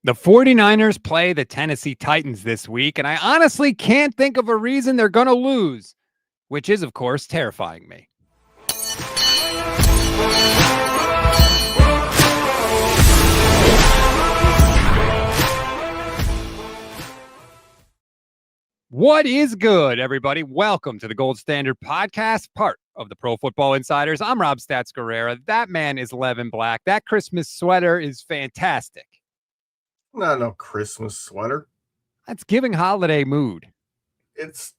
The 49ers play the Tennessee Titans this week, and I honestly can't think of a reason they're going to lose, which is, of course, terrifying me. What is good, everybody? Welcome to the Gold Standard Podcast, part of the Pro Football Insiders. I'm Rob Stats Guerrera. That man is Levin Black. That Christmas sweater is fantastic. Not no Christmas sweater. That's giving holiday mood. It's,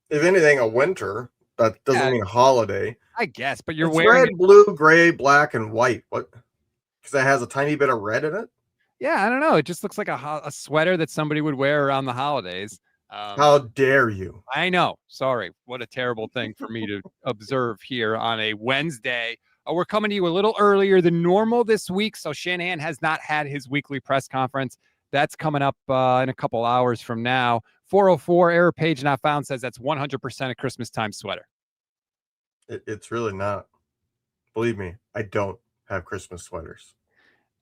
if anything, a winter. That doesn't mean holiday. I guess, but you're it's wearing red, blue, gray, black, and white. What? Because it has a tiny bit of red in it? Yeah, I don't know. It just looks like a sweater that somebody would wear around the holidays. How dare you? I know. Sorry. What a terrible thing for me to observe here on a Wednesday. We're coming to you a little earlier than normal this week, so Shanahan has not had his weekly press conference. That's coming up in a couple hours from now. 404 error page not found says that's 100% a Christmas time sweater. It's really not. Believe me, I don't have Christmas sweaters.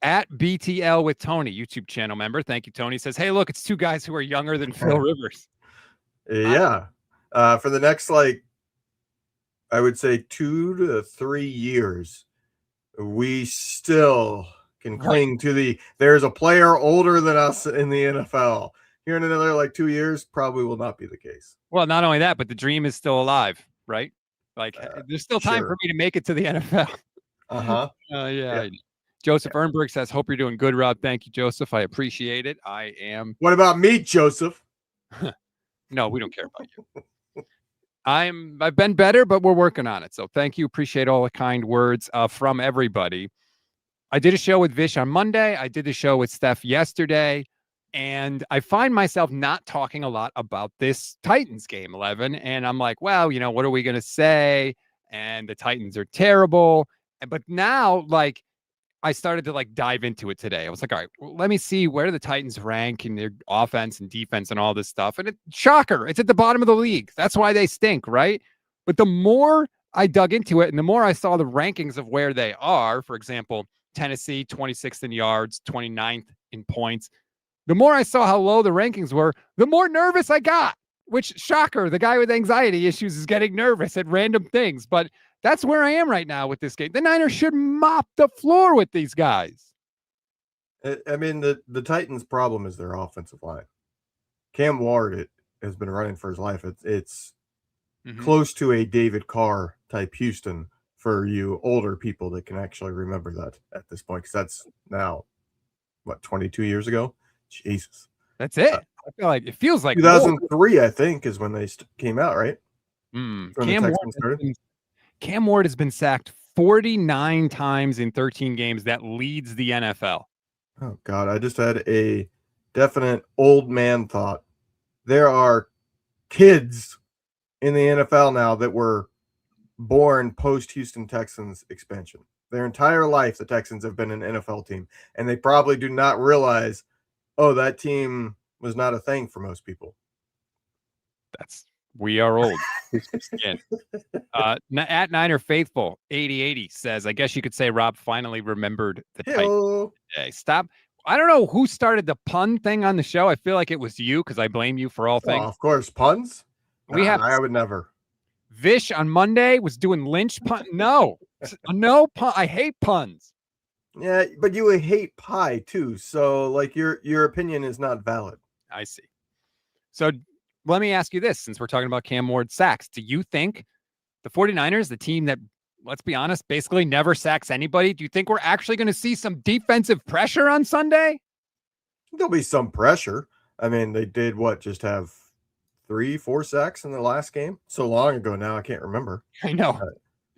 At BTL with Tony, YouTube channel member. Thank you, Tony. Says, hey, look, it's two guys who are younger than Phil Rivers. Yeah. For the next, I would say 2 to 3 years, we still can cling to there's a player older than us in the NFL. Here in another 2 years, probably will not be the case. Well, not only that, but the dream is still alive, right? There's still time for me to make it to the NFL. Yeah. Joseph Ernberg says, hope you're doing good, Rob. Thank you, Joseph. I appreciate it. I am. What about me, Joseph? No, we don't care about you. I've been better, but we're working on it. So thank you. Appreciate all the kind words from everybody. I did a show with Vish on Monday. I did the show with Steph yesterday. And I find myself not talking a lot about this Titans game, 11. And I'm like, well, what are we going to say? And the Titans are terrible. But now, I started to dive into it today. I was like, all right, well, let me see where the Titans rank in their offense and defense and all this stuff. And shocker, it's at the bottom of the league. That's why they stink, right? But the more I dug into it and the more I saw the rankings of where they are, for example, Tennessee, 26th in yards, 29th in points. The more I saw how low the rankings were, the more nervous I got, which, shocker, the guy with anxiety issues is getting nervous at random things. But that's where I am right now with this game. The Niners should mop the floor with these guys. I mean, the Titans' problem is their offensive line. Cam Ward has been running for his life. It's close to a David Carr type Houston for you older people that can actually remember that at this point, because that's now, 22 years ago? Jesus. That's it. I feel like it feels like 2003, I think, is when they came out, right? Cam Ward has been sacked 49 times in 13 games. That leads the NFL. Oh, God. I just had a definite old man thought. There are kids in the NFL now that were born post-Houston Texans expansion. Their entire life, the Texans have been an NFL team, and they probably do not realize, that team was not a thing for most people. We are old. At Niner Faithful 8080 says, I guess you could say Rob finally remembered the Titans today. Stop. I don't know who started the pun thing on the show. I feel like it was you because I blame you for all things. Of course, puns. I would never. Vish on Monday was doing Lynch pun. No pun. I hate puns. Yeah, but you hate pie too. So your opinion is not valid. I see. So let me ask you this, since we're talking about Cam Ward sacks. Do you think the 49ers, the team that, let's be honest, basically never sacks anybody, do you think we're actually going to see some defensive pressure on Sunday? There'll be some pressure. I mean, they did just have 3-4 sacks in the last game? So long ago now, I can't remember. I know.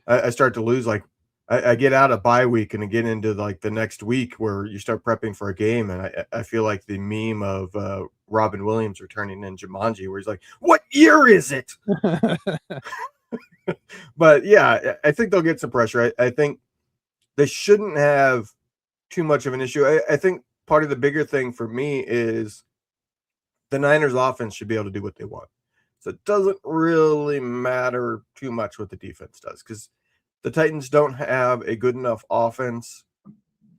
I start to lose, I get out of bye week and I get into the next week where you start prepping for a game, and I feel like the meme of Robin Williams returning in Jumanji, where he's like, "What year is it?" But yeah, I think they'll get some pressure. I think they shouldn't have too much of an issue. I think part of the bigger thing for me is the Niners offense should be able to do what they want. So it doesn't really matter too much what the defense does, because the Titans don't have a good enough offense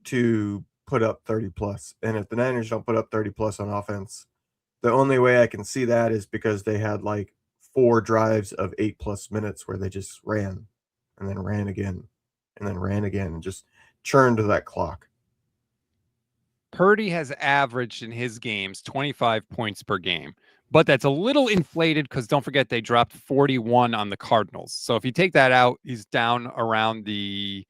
to put up 30 plus. And if the Niners don't put up 30 plus on offense, the only way I can see that is because they had like 4 drives of 8+ minutes where they just ran and then ran again and then ran again and just churned that clock. Purdy has averaged in his games 25 points per game, but that's a little inflated because don't forget they dropped 41 on the Cardinals. So if you take that out, he's down around the,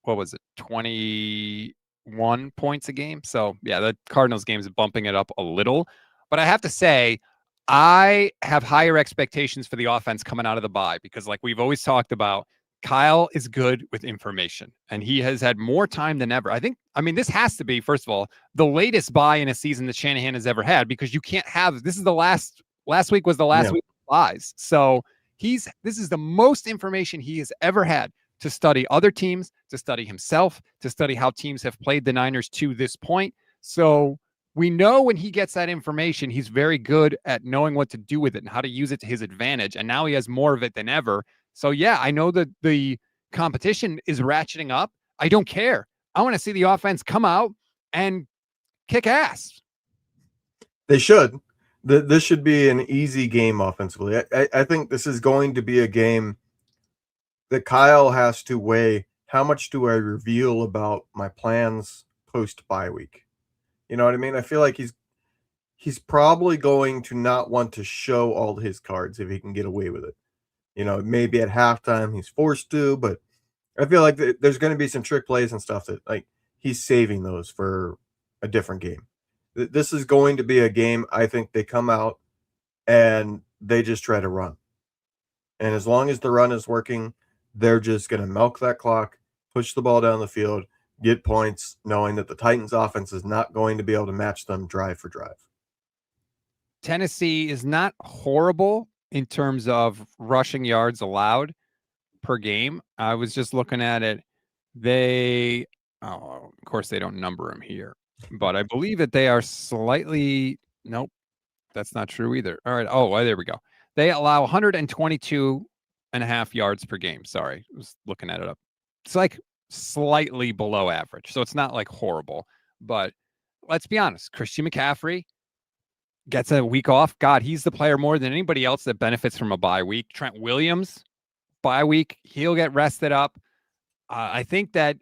what was it, 21 points a game. So yeah, the Cardinals game is bumping it up a little. But I have to say, I have higher expectations for the offense coming out of the bye because, like we've always talked about, Kyle is good with information and he has had more time than ever. I mean, this has to be, first of all, the latest bye in a season that Shanahan has ever had because you can't have, this is the last week was the last week of buys. So this is the most information he has ever had to study other teams, to study himself, to study how teams have played the Niners to this point. So we know when he gets that information, he's very good at knowing what to do with it and how to use it to his advantage. And now he has more of it than ever. So yeah, I know that the competition is ratcheting up. I don't care. I want to see the offense come out and kick ass. They should. This should be an easy game offensively. I think this is going to be a game that Kyle has to weigh. How much do I reveal about my plans post bye week? You know what I mean? I feel like he's probably going to not want to show all his cards if he can get away with it. You know, maybe at halftime he's forced to, but I feel like there's going to be some trick plays and stuff that like he's saving those for a different game. This is going to be a game I think they come out and they just try to run. And as long as the run is working, they're just going to milk that clock, push the ball down the field, get points, knowing that the Titans offense is not going to be able to match them drive for drive. Tennessee is not horrible in terms of rushing yards allowed per game. I was just looking at it. Of course, they don't number them here, but I believe that they are slightly, nope, that's not true either. All right. Oh, well, there we go. They allow 122.5 yards per game. Sorry. I was looking at it up. It's like slightly below average. So it's not like horrible, but let's be honest. Christian McCaffrey gets a week off. God, he's the player more than anybody else that benefits from a bye week. Trent Williams, bye week, he'll get rested up. I think that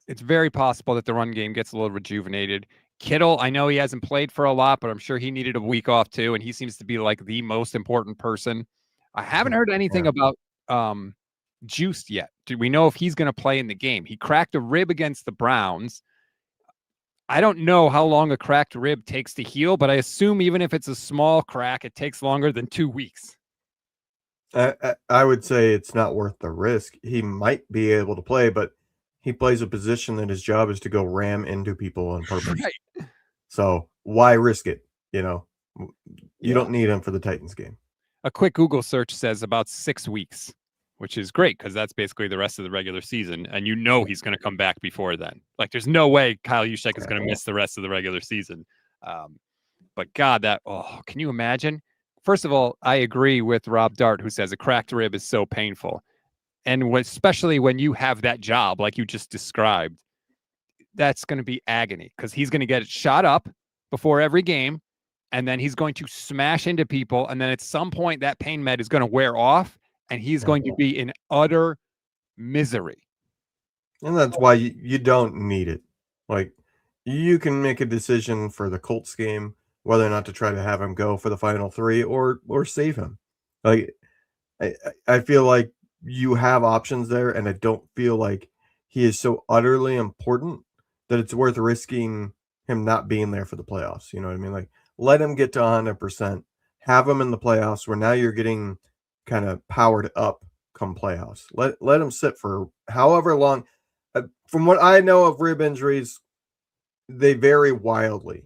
it's very possible that the run game gets a little rejuvenated. Kittle, I know he hasn't played for a lot, but I'm sure he needed a week off too, and he seems to be like the most important person. I haven't heard anything about Juiced yet. Do we know if he's going to play in the game? He cracked a rib against the Browns. I don't know how long a cracked rib takes to heal, but I assume even if it's a small crack, it takes longer than 2 weeks. I would say it's not worth the risk. He might be able to play, but he plays a position that his job is to go ram into people on purpose. Right. So why risk it? You know, you don't need him for the Titans game. A quick Google search says about 6 weeks, which is great because that's basically the rest of the regular season. And you know he's going to come back before then. Like there's no way Kyle Juszczyk is going to miss the rest of the regular season. But God, can you imagine? First of all, I agree with Rob Dart, who says a cracked rib is so painful. And especially when you have that job, like you just described, that's going to be agony because he's going to get it shot up before every game. And then he's going to smash into people. And then at some point, that pain med is going to wear off and he's going to be in utter misery. And that's why you don't need it. Like, you can make a decision for the Colts game whether or not to try to have him go for the final 3 or save him. Like, I feel like you have options there, and I don't feel like he is so utterly important that it's worth risking him not being there for the playoffs. You know what I mean? Like, let him get to 100%, have him in the playoffs where now you're getting kind of powered up come playoffs. Let him sit for however long. From what I know of rib injuries, they vary wildly.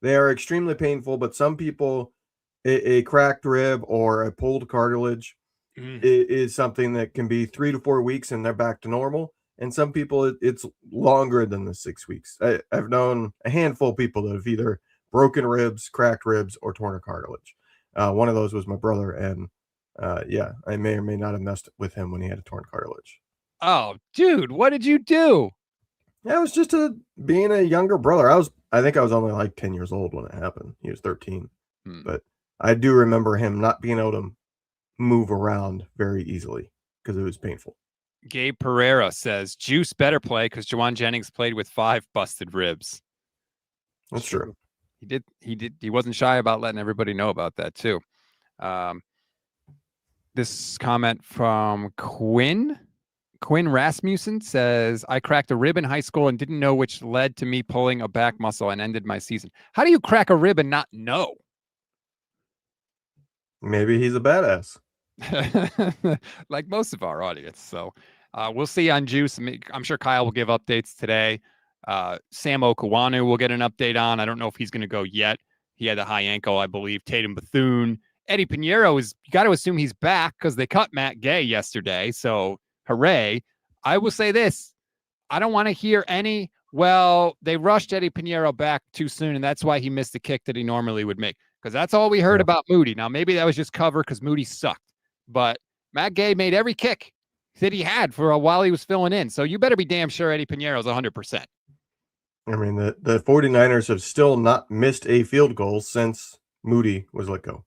They are extremely painful, but some people, a cracked rib or a pulled cartilage is something that can be 3 to 4 weeks and they're back to normal. And some people, it's longer than the 6 weeks. I've known a handful of people that have either broken ribs, cracked ribs, or torn a cartilage. One of those was my brother, and I may or may not have messed with him when he had a torn cartilage. Oh, dude, what did you do? Yeah, it was just being a younger brother. I think I was only like 10 years old when it happened. He was 13. Hmm. But I do remember him not being able to move around very easily because it was painful. Gabe Pereira says Juice better play because Jawan Jennings played with 5 busted ribs. It's That's true. true. He wasn't shy about letting everybody know about that too. Um, this comment from Quinn Rasmussen says, I cracked a rib in high school and didn't know, which led to me pulling a back muscle and ended my season. How do you crack a rib and not know? Maybe he's a badass. Like most of our audience. So we'll see on Juice. I'm sure Kyle will give updates today. Sam Okuwanu will get an update on. I don't know if he's going to go yet. He had a high ankle, I believe. Tatum Bethune. Eddie Pinheiro is, you got to assume he's back because they cut Matt Gay yesterday. So hooray. I will say this. I don't want to hear any, well, they rushed Eddie Pinheiro back too soon, and that's why he missed the kick that he normally would make. Because that's all we heard about Moody. Now, maybe that was just cover because Moody sucked. But Matt Gay made every kick that he had for a while he was filling in. So you better be damn sure Eddie Pinheiro's 100%. I mean, the 49ers have still not missed a field goal since Moody was let go.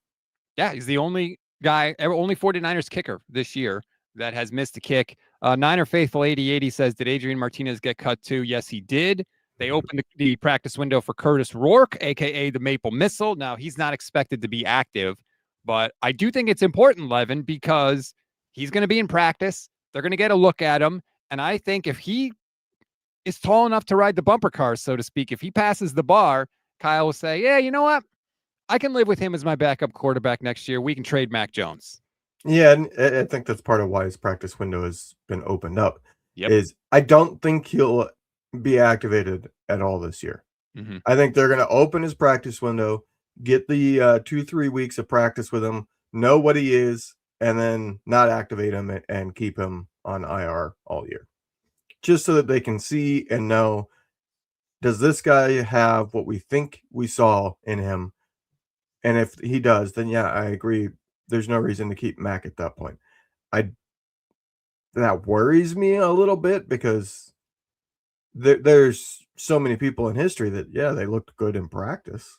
Yeah, he's the only guy, only 49ers kicker this year that has missed a kick. Niner Faithful 8080 says, did Adrian Martinez get cut too? Yes, he did. They opened the practice window for Curtis Rourke, a.k.a. the Maple Missile. Now, he's not expected to be active, but I do think it's important, Levin, because he's going to be in practice. They're going to get a look at him. And I think if he is tall enough to ride the bumper cars, so to speak, if he passes the bar, Kyle will say, yeah, you know what? I can live with him as my backup quarterback next year. We can trade Mac Jones. Yeah, and I think that's part of why his practice window has been opened up. Yep. Is I don't think he'll be activated at all this year. Mm-hmm. I think they're going to open his practice window, get the 2-3 weeks of practice with him, know what he is, and then not activate him and keep him on IR all year, just so that they can see and know, does this guy have what we think we saw in him? And if he does, then yeah, I agree. There's no reason to keep Mac at that point. I That worries me a little bit because there's so many people in history that, yeah, they looked good in practice,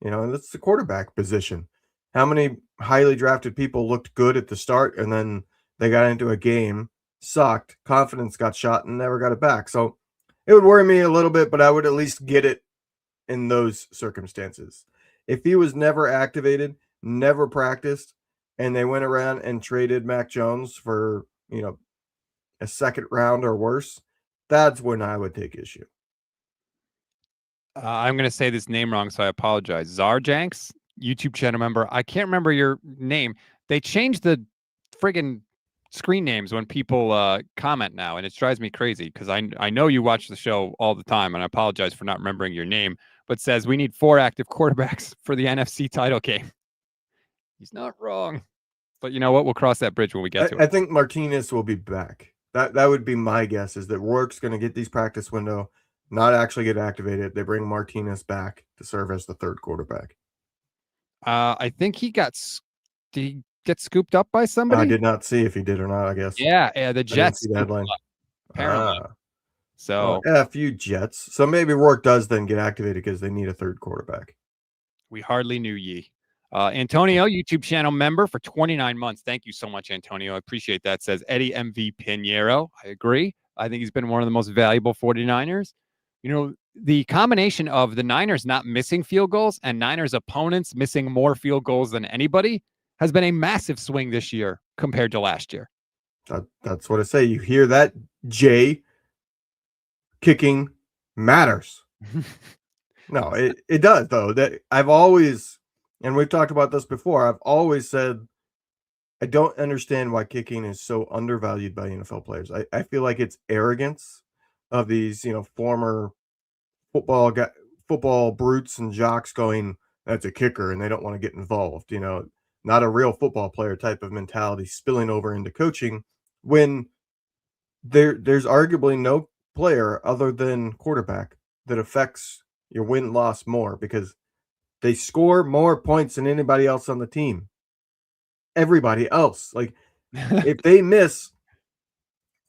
and that's the quarterback position. How many highly drafted people looked good at the start and then they got into a game, sucked, confidence got shot, and never got it back? So it would worry me a little bit, but I would at least get it in those circumstances. If he was never activated, never practiced, and they went around and traded Mac Jones for, a second round or worse, that's when I would take issue. I'm going to say this name wrong, so I apologize. Zarjanks, YouTube channel member. I can't remember your name. They changed the friggin' screen names when people comment now, and it drives me crazy because I know you watch the show all the time, and I apologize for not remembering your name, but says we need 4 active quarterbacks for the NFC title game. He's not wrong. But you know what? We'll cross that bridge when we get to it. I think Martinez will be back. That would be my guess, is that Rourke's going to get these practice window, not actually get activated. They bring Martinez back to serve as the third quarterback. I think he got. Did he get scooped up by somebody? I did not see if he did or not, I guess. Yeah, the Jets. See the headline. Apparently. So a few Jets. So maybe Rourke does then get activated because they need a third quarterback. We hardly knew ye. Antonio, YouTube channel member for 29 months. Thank you so much, Antonio. I appreciate that. Says Eddie MV Pinheiro. I agree. I think he's been one of the most valuable 49ers. The combination of the Niners not missing field goals and Niners opponents missing more field goals than anybody has been a massive swing this year compared to last year. That's what I say. You hear that, Jay? Kicking matters. No, it does, though. That I've always, and we've talked about this before, I've always said I don't understand why kicking is so undervalued by NFL players. I feel like it's arrogance of these, former football brutes and jocks going, that's a kicker, and they don't want to get involved. Not a real football player type of mentality spilling over into coaching when there's arguably no player other than quarterback that affects your win-loss more, because they score more points than anybody else on the team. Everybody else. Like, if they miss,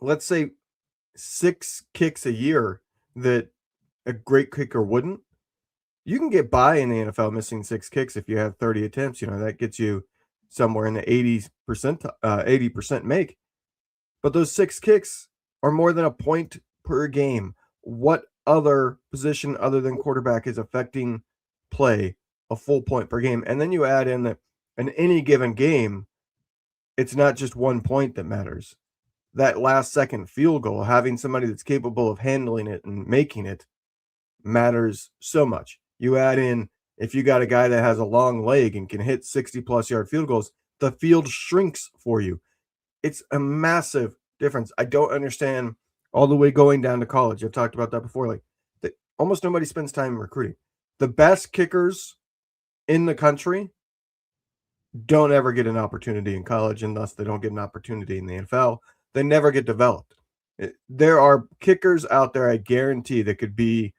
let's say, 6 kicks a year, that a great kicker wouldn't. You can get by in the NFL missing 6 kicks if you have 30 attempts. That gets you somewhere in the 80% make. But those 6 kicks are more than a point per game. What other position other than quarterback is affecting play a full point per game? And then you add in that in any given game, it's not just 1 point that matters. That last second field goal, having somebody that's capable of handling it and making it, matters so much. You add in, if you got a guy that has a long leg and can hit 60-plus yard field goals, the field shrinks for you. It's a massive difference. I don't understand all the way going down to college. I've talked about that before. Almost nobody spends time recruiting. The best kickers in the country don't ever get an opportunity in college, and thus they don't get an opportunity in the NFL. They never get developed. There are kickers out there, I guarantee, that could be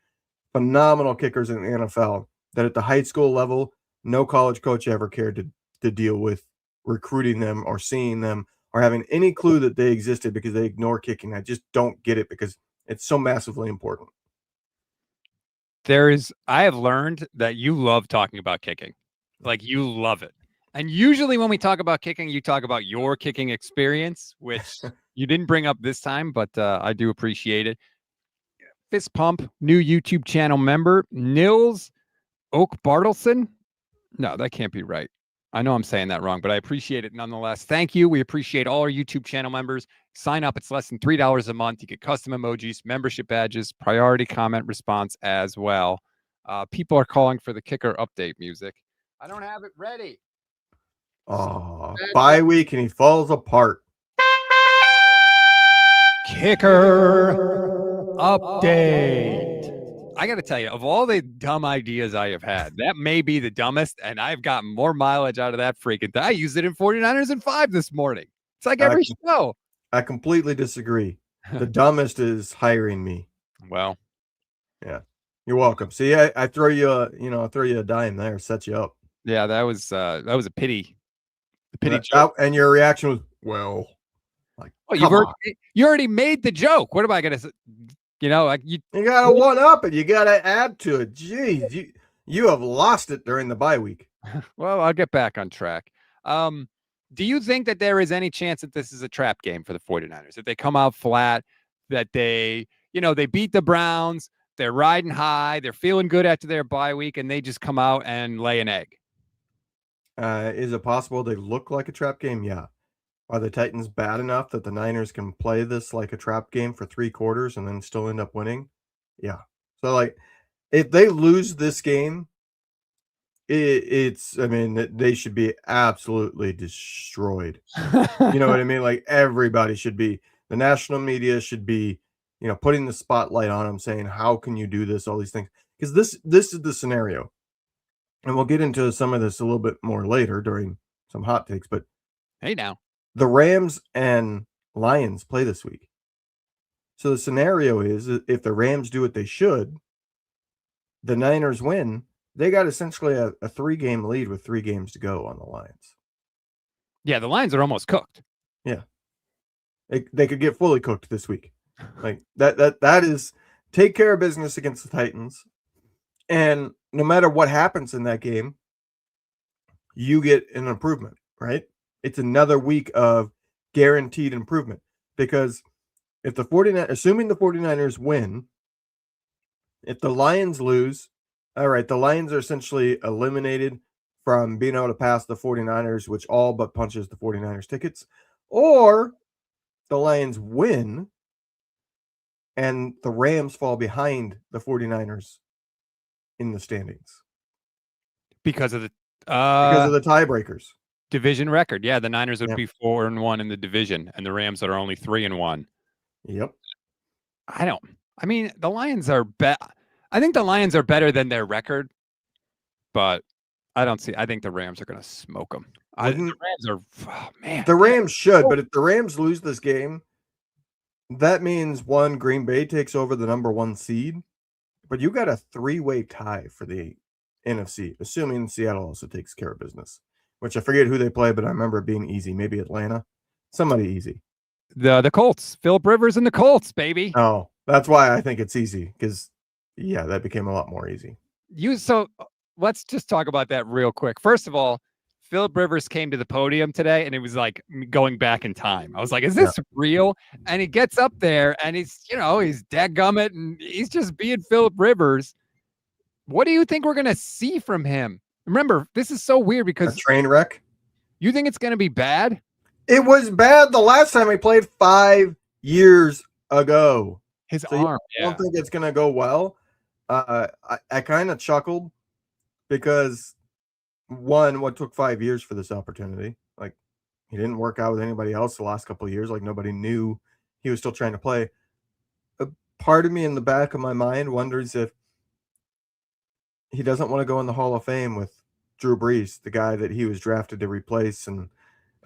phenomenal kickers in the NFL that at the high school level, no college coach ever cared to deal with recruiting them or seeing them or having any clue that they existed because they ignore kicking. I just don't get it because it's so massively important. I have learned that you love talking about kicking. Like, you love it. And usually when we talk about kicking, you talk about your kicking experience, which you didn't bring up this time, but I do appreciate it. Fist pump, new YouTube channel member, Nils Oak Bartleson. No, that can't be right. I know I'm saying that wrong, but I appreciate it nonetheless. Thank you. We appreciate all our YouTube channel members. Sign up. It's less than $3 a month. You get custom emojis, membership badges, priority comment response as well. People are calling for the kicker update music. I don't have it ready. Oh, bye week and he falls apart. Kicker update. I got to tell you, of all the dumb ideas I have had, that may be the dumbest, and I've gotten more mileage out of that freaking thing. I used it in 49ers and 5 this morning. It's like every show. I completely disagree. The dumbest is hiring me. Well, yeah, you're welcome. See, I throw you a dime there, set you up. Yeah, that was a pity. The pity joke. And your reaction was, well, like, you already made the joke. What am I gonna say? You gotta one up it. You gotta add to it. Jeez, you have lost it during the bye week. Well, I'll get back on track. Do you think that there is any chance that this is a trap game for the 49ers? That they come out flat, that they beat the Browns, they're riding high, they're feeling good after their bye week, and they just come out and lay an egg? Is it possible they look like a trap game? Yeah. Are the Titans bad enough that the Niners can play this like a trap game for 3 quarters and then still end up winning? Yeah. So, if they lose this game, they should be absolutely destroyed. You know what I mean? Like, everybody should be. The national media should be, putting the spotlight on them, saying, how can you do this? All these things. Because this is the scenario. And we'll get into some of this a little bit more later during some hot takes. But hey, now. The Rams and Lions play this week. So the scenario is, if the Rams do what they should, the Niners win, they got essentially a 3-game lead with 3 games to go on the Lions. Yeah, the Lions are almost cooked. Yeah. They could get fully cooked this week. Like that is take care of business against the Titans. And no matter what happens in that game, you get an improvement, right? It's another week of guaranteed improvement, because if assuming the 49ers win, if the Lions lose, all right, the Lions are essentially eliminated from being able to pass the 49ers, which all but punches the 49ers tickets, or the Lions win and the Rams fall behind the 49ers in the standings. Because of the tiebreakers. Division record. Yeah, the Niners would be 4-1 in the division, and the Rams are only 3-1. Yep. The Lions are I think the Lions are better than their record, but I think the Rams are going to smoke them. The Rams are, The Rams should, but if the Rams lose this game, that means Green Bay takes over the number 1 seed, but you got a 3-way tie for the NFC, assuming Seattle also takes care of business. Which I forget who they play, but I remember it being easy. Maybe Atlanta. Somebody easy. The Colts. Phillip Rivers and the Colts, baby. Oh, That's why I think it's easy because, yeah, that became a lot more easy. Let's just talk about that real quick. First of all, Philip Rivers came to the podium today and it was like going back in time. I was like, is Yeah. this real? And he gets up there and he's dadgummit and he's just being Philip Rivers. What do you think we're going to see from him? Remember, this is so weird A because train wreck. you think it's going to be bad? It was bad the last time he played 5 years ago. His So arm. I don't think it's going to go well. I kind of chuckled because, one, what took 5 years for this opportunity? Like, he didn't work out with anybody else the last couple of years. Like, nobody knew he was still trying to play. A part of me in the back of my mind wonders if he doesn't want to go in the Hall of Fame with Drew Brees, the guy that he was drafted to replace, and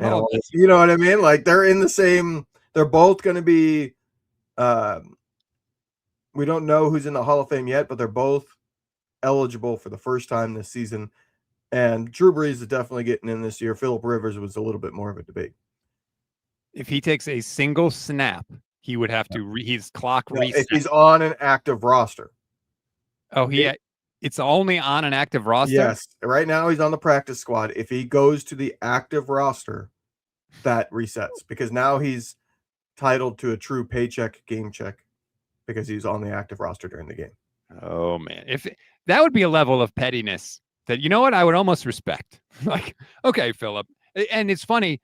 all this. You know what I mean? Like, they're in the same. They're both going to be. We don't know who's in the Hall of Fame yet, but they're both eligible for the first time this season. And Drew Brees is definitely getting in this year. Philip Rivers was a little bit more of a debate. If he takes a single snap, he would have to his clock reset. If he's on an active roster. Oh, it's only on an active roster? Yes. Right now he's on the practice squad. If he goes to the active roster, that resets because now he's titled to a true paycheck game check because he's on the active roster during the game. Oh man, that would be a level of pettiness that, you know what, I would almost respect. Like, okay, Philip. And it's funny,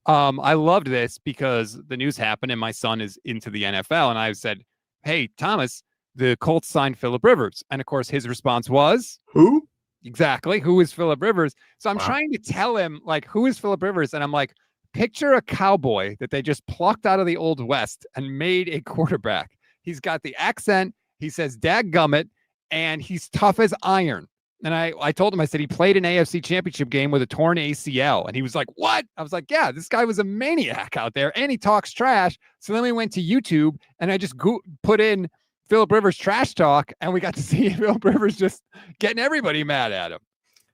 I loved this because the news happened and my son is into the NFL and I said, hey, Thomas, the Colts signed Philip Rivers. And of course his response was, who? Exactly. Who is Philip Rivers? So I'm trying to tell him, like, who is Philip Rivers? And I'm like, picture a cowboy that they just plucked out of the Old West and made a quarterback. He's got the accent. He says dadgummit, and he's tough as iron. And I told him, I said, he played an AFC championship game with a torn ACL. And he was like, what? I was like, yeah, this guy was a maniac out there and he talks trash. So then we went to YouTube and I just put in Philip Rivers trash talk and we got to see Philip Rivers just getting everybody mad at him.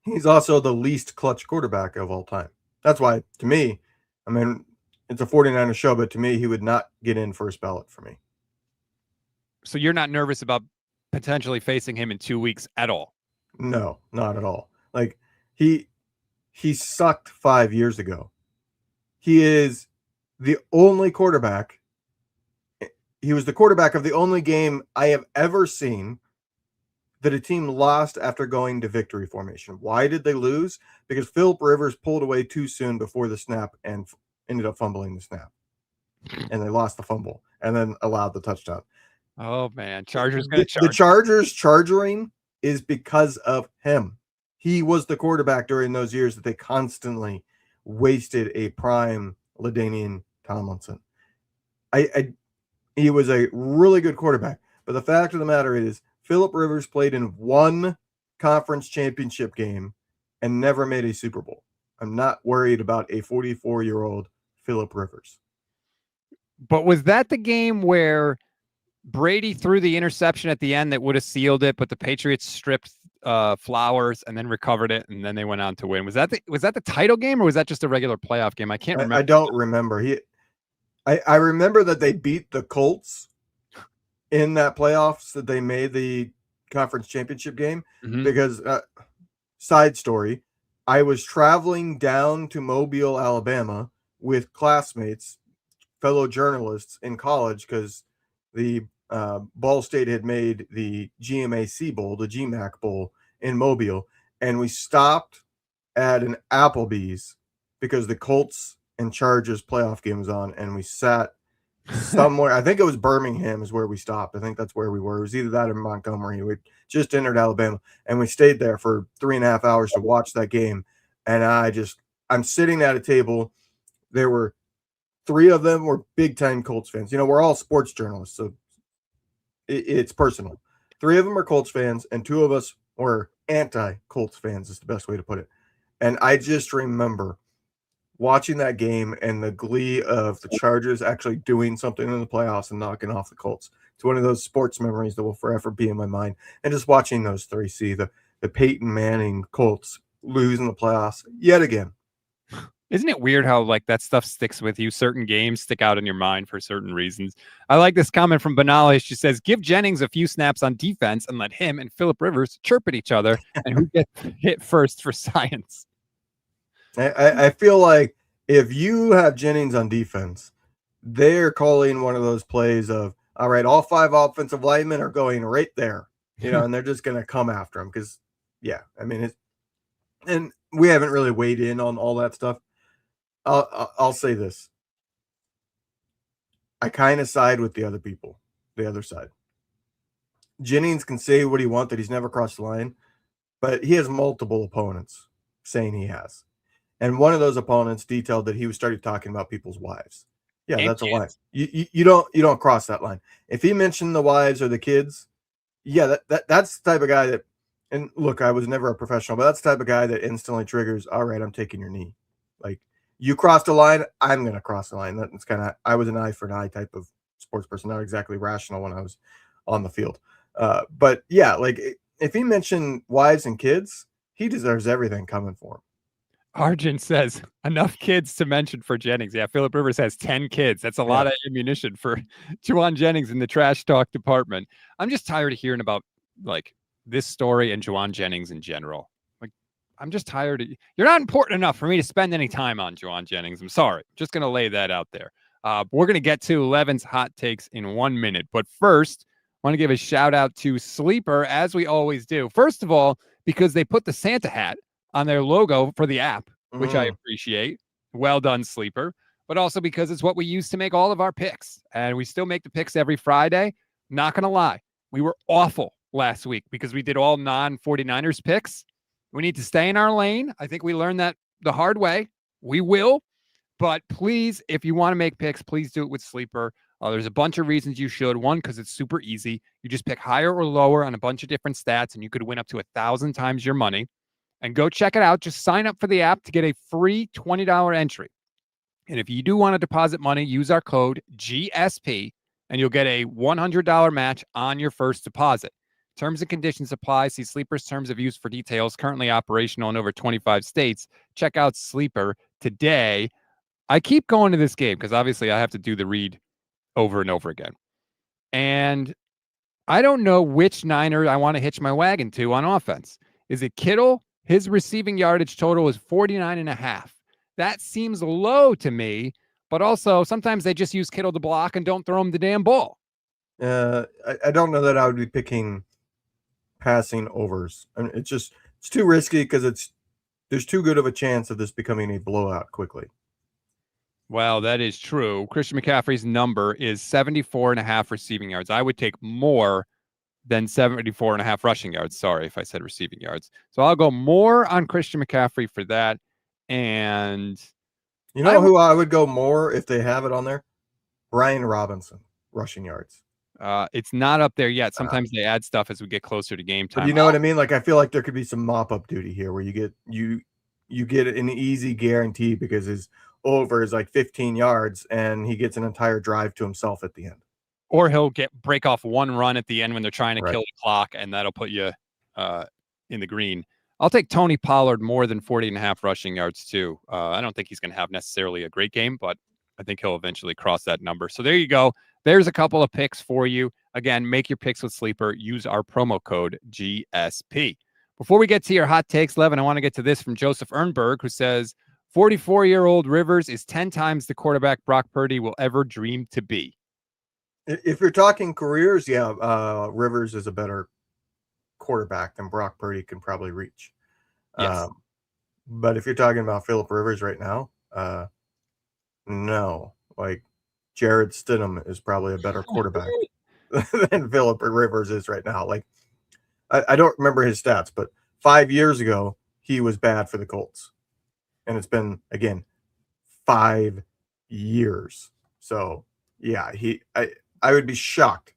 He's also the least clutch quarterback of all time. That's why, to me, I mean, it's a 49er show, but to me, he would not get in first ballot for me. So you're not nervous about potentially facing him in 2 weeks at all? No, not at all. Like, he sucked 5 years ago. He is the only quarterback. He was the quarterback of the only game I have ever seen that a team lost after going to victory formation. Why did they lose? Because Philip Rivers pulled away too soon before the snap and ended up fumbling the snap. And they lost the fumble and then allowed the touchdown. Oh, man. Chargers going to charge. The Chargers charging is because of him. He was the quarterback during those years that they constantly wasted a prime LaDainian Tomlinson. He was a really good quarterback. But the fact of the matter is, Philip Rivers played in one conference championship game and never made a Super Bowl. I'm not worried about a 44-year-old Philip Rivers. But was that the game where Brady threw the interception at the end that would have sealed it, but the Patriots stripped Flowers and then recovered it, and then they went on to win? Was that the title game, or was that just a regular playoff game? I can't remember. I don't remember. I remember that they beat the Colts in that playoffs that they made the conference championship game because side story, I was traveling down to Mobile, Alabama with classmates, fellow journalists in college because the Ball State had made the GMAC Bowl, the GMAC Bowl in Mobile, and we stopped at an Applebee's because the Colts and Chargers playoff game was on, and we sat somewhere. I think it was Birmingham is where we stopped. I think that's where we were. It was either that or Montgomery. We just entered Alabama, and we stayed there for 3.5 hours to watch that game. And I'm sitting at a table. There were 3 of them were big-time Colts fans. You know, we're all sports journalists, so it's personal. 3 of them are Colts fans, and 2 of us were anti-Colts fans is the best way to put it. And I just remember watching that game and the glee of the Chargers actually doing something in the playoffs and knocking off the Colts. It's one of those sports memories that will forever be in my mind. And just watching those 3 see the Peyton Manning Colts lose in the playoffs yet again. Isn't it weird how like that stuff sticks with you? Certain games stick out in your mind for certain reasons. I like this comment from Benali. She says, "Give Jennings a few snaps on defense and let him and Phillip Rivers chirp at each other, and who gets hit first for science." I feel like if you have Jennings on defense, they're calling one of those plays of, all right, all 5 offensive linemen are going right there, and they're just going to come after him because, yeah, I mean, and we haven't really weighed in on all that stuff. I'll say this. I kind of side with the other people, the other side. Jennings can say what he wants, that he's never crossed the line, but he has multiple opponents saying he has. And one of those opponents detailed that he started talking about people's wives. Yeah, And that's a line. kids. You don't cross that line. If he mentioned the wives or the kids, yeah, that's the type of guy that. And look, I was never a professional, but that's the type of guy that instantly triggers. All right, I'm taking your knee. Like you crossed a line, I'm gonna cross the line. That's kind of. I was an eye for an eye type of sports person, not exactly rational when I was on the field. But yeah, like if he mentioned wives and kids, he deserves everything coming for him. Arjun says, enough kids to mention for Jennings. Yeah, Phillip Rivers has 10 kids. That's a lot of ammunition for Juwan Jennings in the trash talk department. I'm just tired of hearing about like this story and Juwan Jennings in general. Like, I'm just tired. You're not important enough for me to spend any time on Juwan Jennings. I'm sorry. Just going to lay that out there. We're going to get to Levin's hot takes in 1 minute. But first, I want to give a shout out to Sleeper, as we always do. First of all, because they put the Santa hat on their logo for the app, which I appreciate. Well done, Sleeper. But also because it's what we use to make all of our picks. And we still make the picks every Friday. Not going to lie. We were awful last week because we did all non-49ers picks. We need to stay in our lane. I think we learned that the hard way. We will. But please, if you want to make picks, please do it with Sleeper. There's a bunch of reasons you should. One, because it's super easy. You just pick higher or lower on a bunch of different stats, and you could win up to 1,000 times your money. And go check it out. Just sign up for the app to get a free $20 entry. And if you do want to deposit money, use our code GSP, and you'll get a $100 match on your first deposit. Terms and conditions apply. See Sleeper's terms of use for details. Currently operational in over 25 states. Check out Sleeper today. I keep going to this game because obviously I have to do the read over and over again. And I don't know which Niner I want to hitch my wagon to on offense. Is it Kittle? His receiving yardage total is 49.5. That seems low to me, but also sometimes they just use Kittle to block and don't throw him the damn ball. I don't know that I would be picking passing overs. I mean, it's too risky because there's too good of a chance of this becoming a blowout quickly. Well, that is true. Christian McCaffrey's number is 74.5 receiving yards. I would take more than 74.5 rushing yards. Sorry if I said receiving yards. So I'll go more on Christian McCaffrey for that. And you know who I would go more if they have it on there? Brian Robinson, rushing yards. It's not up there yet. Sometimes they add stuff as we get closer to game time. But you know what I mean? Like I feel like there could be some mop-up duty here where you get an easy guarantee because his over is like 15 yards and he gets an entire drive to himself at the end. Or he'll break off one run at the end when they're trying to kill the clock, and that'll put you in the green. I'll take Tony Pollard more than 40.5 rushing yards too. I don't think he's going to have necessarily a great game, but I think he'll eventually cross that number. So there you go. There's a couple of picks for you. Again, make your picks with Sleeper. Use our promo code GSP. Before we get to your hot takes, Levin, I want to get to this from Joseph Ernberg, who says 44-year-old Rivers is 10 times the quarterback Brock Purdy will ever dream to be. If you're talking careers, Rivers is a better quarterback than Brock Purdy can probably reach. Yes. But if you're talking about Phillip Rivers right now, no. Like Jared Stidham is probably a better quarterback than Phillip Rivers is right now. Like I don't remember his stats, but 5 years ago he was bad for the Colts, and it's been again 5 years. So yeah, I would be shocked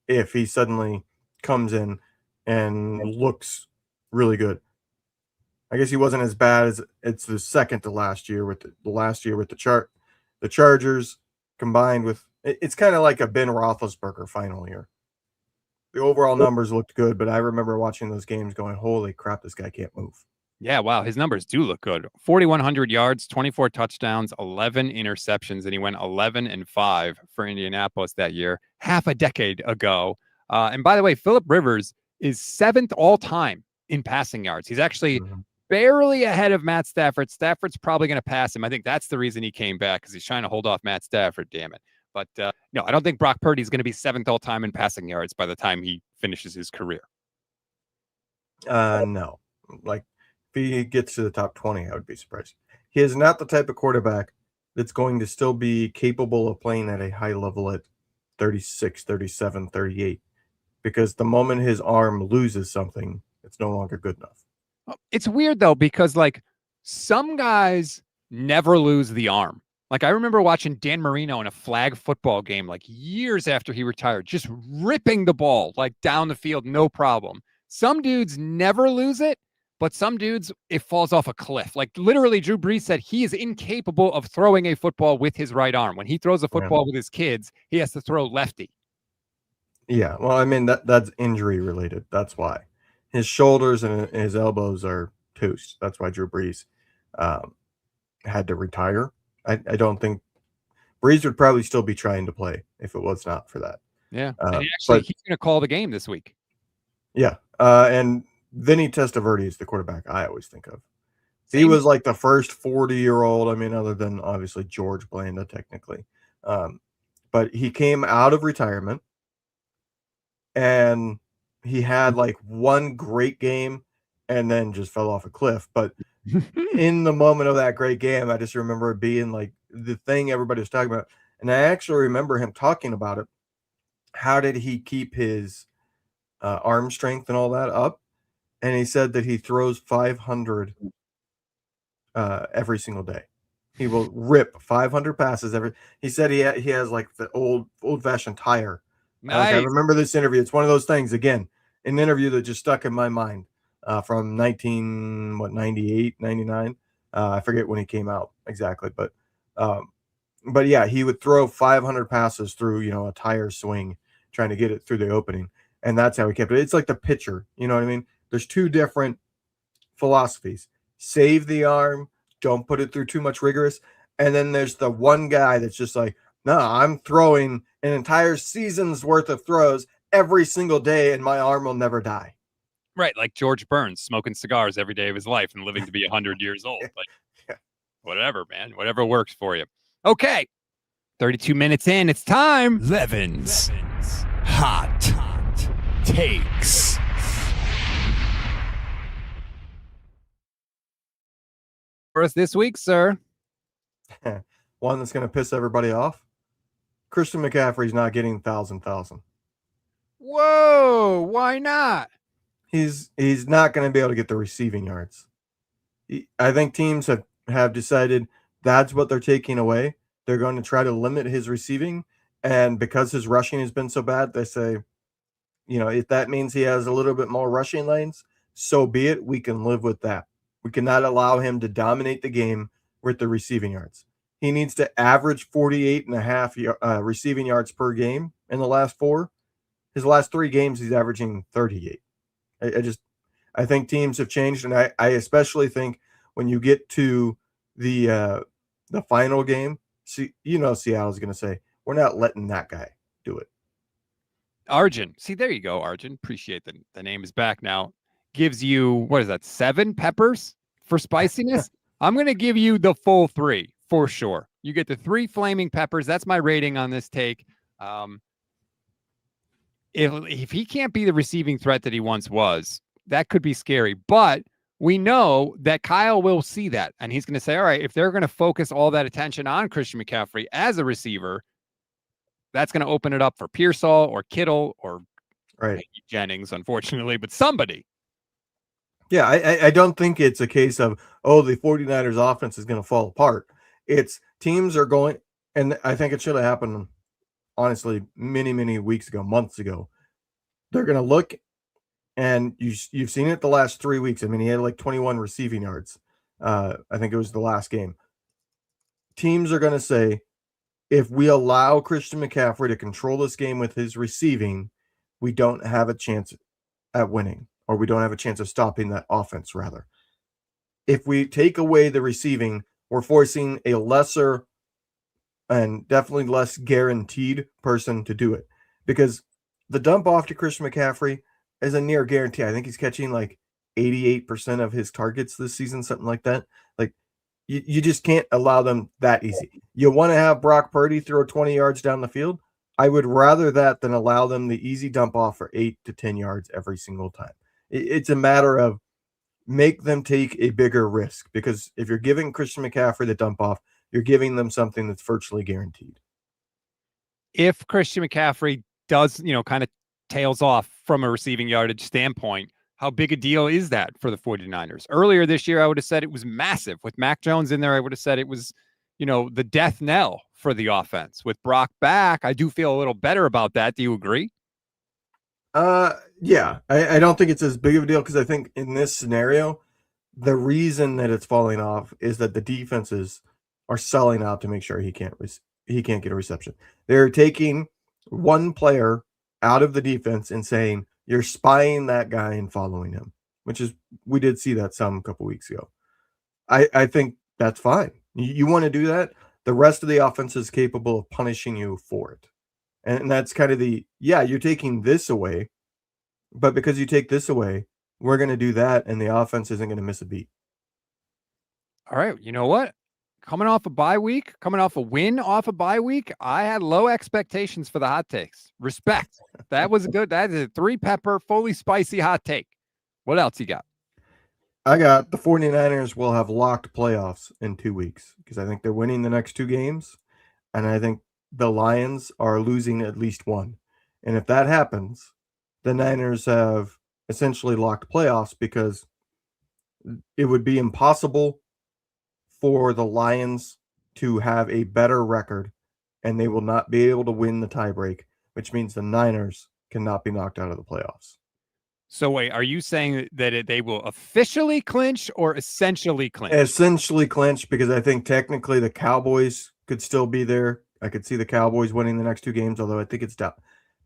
if he suddenly comes in and looks really good. I guess he wasn't as bad as it's the second to last year with the Chargers combined with it's kind of like a Ben Roethlisberger final year. The overall numbers looked good, but I remember watching those games going, holy crap, this guy can't move. Yeah, wow. His numbers do look good. 4,100 yards, 24 touchdowns, 11 interceptions, and he went 11-5 for Indianapolis that year, half a decade ago. And by the way, Phillip Rivers is 7th all time in passing yards. He's actually barely ahead of Matt Stafford. Stafford's probably going to pass him. I think that's the reason he came back, because he's trying to hold off Matt Stafford, damn it. But no, I don't think Brock Purdy is going to be 7th all time in passing yards by the time he finishes his career. No. Like, if he gets to the top 20, I would be surprised. He is not the type of quarterback that's going to still be capable of playing at a high level at 36, 37, 38, because the moment his arm loses something, it's no longer good enough. It's weird, though, because like some guys never lose the arm. Like I remember watching Dan Marino in a flag football game like years after he retired, just ripping the ball like down the field, no problem. Some dudes never lose it, but some dudes, it falls off a cliff. Like literally, Drew Brees said he is incapable of throwing a football with his right arm. When he throws a football with his kids, he has to throw lefty. Yeah, well, I mean, that's injury related. That's why his shoulders and his elbows are toast. That's why Drew Brees had to retire. I don't think Brees would probably still be trying to play if it was not for that. Yeah, and he's going to call the game this week. Yeah, and Vinny Testaverde is the quarterback I always think of. He was like the first 40-year-old. I mean, other than obviously George Blanda, technically, but he came out of retirement and he had like one great game and then just fell off a cliff. But in the moment of that great game, I just remember it being like the thing everybody was talking about. And I actually remember him talking about it. How did he keep his arm strength and all that up? And he said that he throws 500 every single day. He will rip 500 passes every. He said he has like the old fashioned tire. Nice. Like I remember this interview. It's one of those things, again, an interview that just stuck in my mind from 98, 99. I forget when he came out exactly, but yeah, he would throw 500 passes through a tire swing, trying to get it through the opening, and that's how he kept it. It's like the pitcher, you know what I mean? There's two different philosophies: save the arm, don't put it through too much rigorous, and then there's the one guy that's just like, no, I'm throwing an entire season's worth of throws every single day, and my arm will never die. Right, like George Burns smoking cigars every day of his life and living to be 100 years old. Like, whatever, man, whatever works for you. Okay, 32 minutes in, it's time. Levin's Hot Takes. For us this week, sir. One that's going to piss everybody off. Christian McCaffrey's not getting 1,000. Whoa, why not? He's not going to be able to get the receiving yards. I think teams have decided that's what they're taking away. They're going to try to limit his receiving, and because his rushing has been so bad, they say, if that means he has a little bit more rushing lanes, so be it. We can live with that. We cannot allow him to dominate the game with the receiving yards. He needs to average 48.5 receiving yards per game in the last 4. His last 3 games, he's averaging 38. I think teams have changed, and I especially think when you get to the final game, Seattle's going to say, we're not letting that guy do it. Arjun. See, there you go, Arjun. Appreciate the name is back now. Gives you, what is that, 7 peppers for spiciness? I'm going to give you the full 3 for sure. You get the 3 flaming peppers. That's my rating on this take. If he can't be the receiving threat that he once was, that could be scary. But we know that Kyle will see that, and he's going to say, all right, if they're going to focus all that attention on Christian McCaffrey as a receiver, that's going to open it up for Pearsall or Kittle or Jennings, unfortunately, but somebody. Yeah, I don't think it's a case of, the 49ers offense is going to fall apart. It's teams are going, and I think it should have happened, honestly, many, many weeks ago, months ago. They're going to look, and you've seen it the last 3 weeks. I mean, he had like 21 receiving yards. I think it was the last game. Teams are going to say, if we allow Christian McCaffrey to control this game with his receiving, we don't have a chance at winning, or we don't have a chance of stopping that offense, rather. if we take away the receiving, we're forcing a lesser and definitely less guaranteed person to do it, because the dump off to Christian McCaffrey is a near guarantee. I think he's catching like 88% of his targets this season, something like that. Like you just can't allow them that easy. You want to have Brock Purdy throw 20 yards down the field. I would rather that than allow them the easy dump off for 8 to 10 yards every single time. It's a matter of make them take a bigger risk, because if you're giving Christian McCaffrey the dump off, you're giving them something that's virtually guaranteed. If Christian McCaffrey does, kind of tails off from a receiving yardage standpoint, how big a deal is that for the 49ers? Earlier this year, I would have said it was massive. With Mac Jones in there, I would have said it was, the death knell for the offense. With Brock back, I do feel a little better about that. Do you agree? Yeah. I don't think it's as big of a deal, because I think in this scenario, the reason that it's falling off is that the defenses are selling out to make sure he can't get a reception. They're taking one player out of the defense and saying, you're spying that guy and following him, which is, we did see that some couple weeks ago. I think that's fine. You want to do that. The rest of the offense is capable of punishing you for it. And that's kind of you're taking this away, but because you take this away, we're going to do that, and the offense isn't going to miss a beat. All right. You know what? Coming off a bye week, coming off a win off a bye week, I had low expectations for the hot takes. Respect. That was good. That is a 3-pepper, fully spicy hot take. What else you got? I got the 49ers will have locked playoffs in 2 weeks, because I think they're winning the next 2 games, and I think the Lions are losing at least one. And if that happens, the Niners have essentially locked playoffs, because it would be impossible for the Lions to have a better record, and they will not be able to win the tiebreak, which means the Niners cannot be knocked out of the playoffs. So wait, are you saying that they will officially clinch or essentially clinch? Essentially clinch, because I think technically the Cowboys could still be there. I could see the Cowboys winning the next 2 games, although I think it's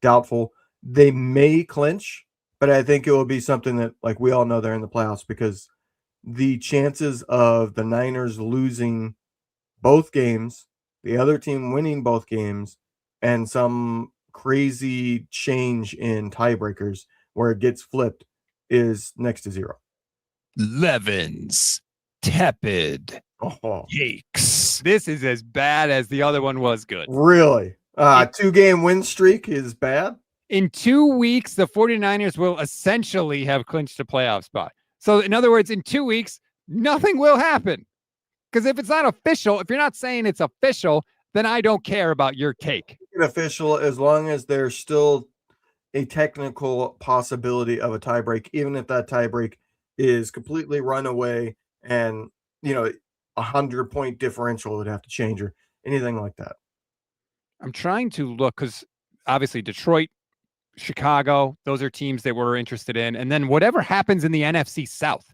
doubtful. They may clinch, but I think it will be something that, like, we all know they're in the playoffs, because the chances of the Niners losing both games, the other team winning both games, and some crazy change in tiebreakers where it gets flipped is next to 0. Levin's tepid takes. This is as bad as the other one was good. Really? 2-game win streak is bad? In 2 weeks, the 49ers will essentially have clinched a playoff spot. So, in other words, in 2 weeks, nothing will happen. Because if it's not official, if you're not saying it's official, then I don't care about your take. Official, as long as there's still a technical possibility of a tiebreak, even if that tiebreak is completely run away and, 100-point differential would have to change or anything like that. I'm trying to look, because obviously Detroit, Chicago, those are teams that we're interested in. And then whatever happens in the NFC South,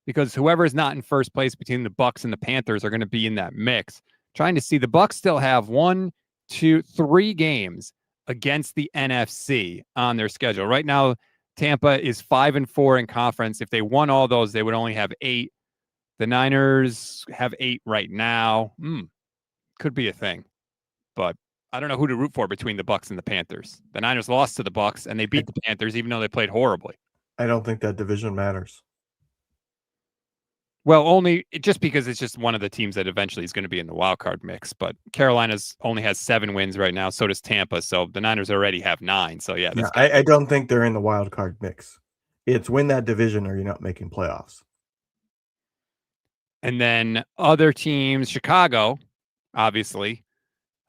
because whoever is not in first place between the Bucs and the Panthers are going to be in that mix. Trying to see, the Bucs still have 1, 2, 3 games against the NFC on their schedule. Right now, Tampa is 5-4 in conference. If they won all those, they would only have 8. The Niners have 8 right now. Could be a thing, but I don't know who to root for between the Bucs and the Panthers. The Niners lost to the Bucs, and they beat the Panthers, even though they played horribly. I don't think that division matters. Well, only just because it's just one of the teams that eventually is going to be in the wild card mix. But Carolina's only has 7 wins right now. So does Tampa. So the Niners already have 9. So yeah, I don't think they're in the wild card mix. It's win that division or you're not making playoffs. And then other teams, Chicago, obviously.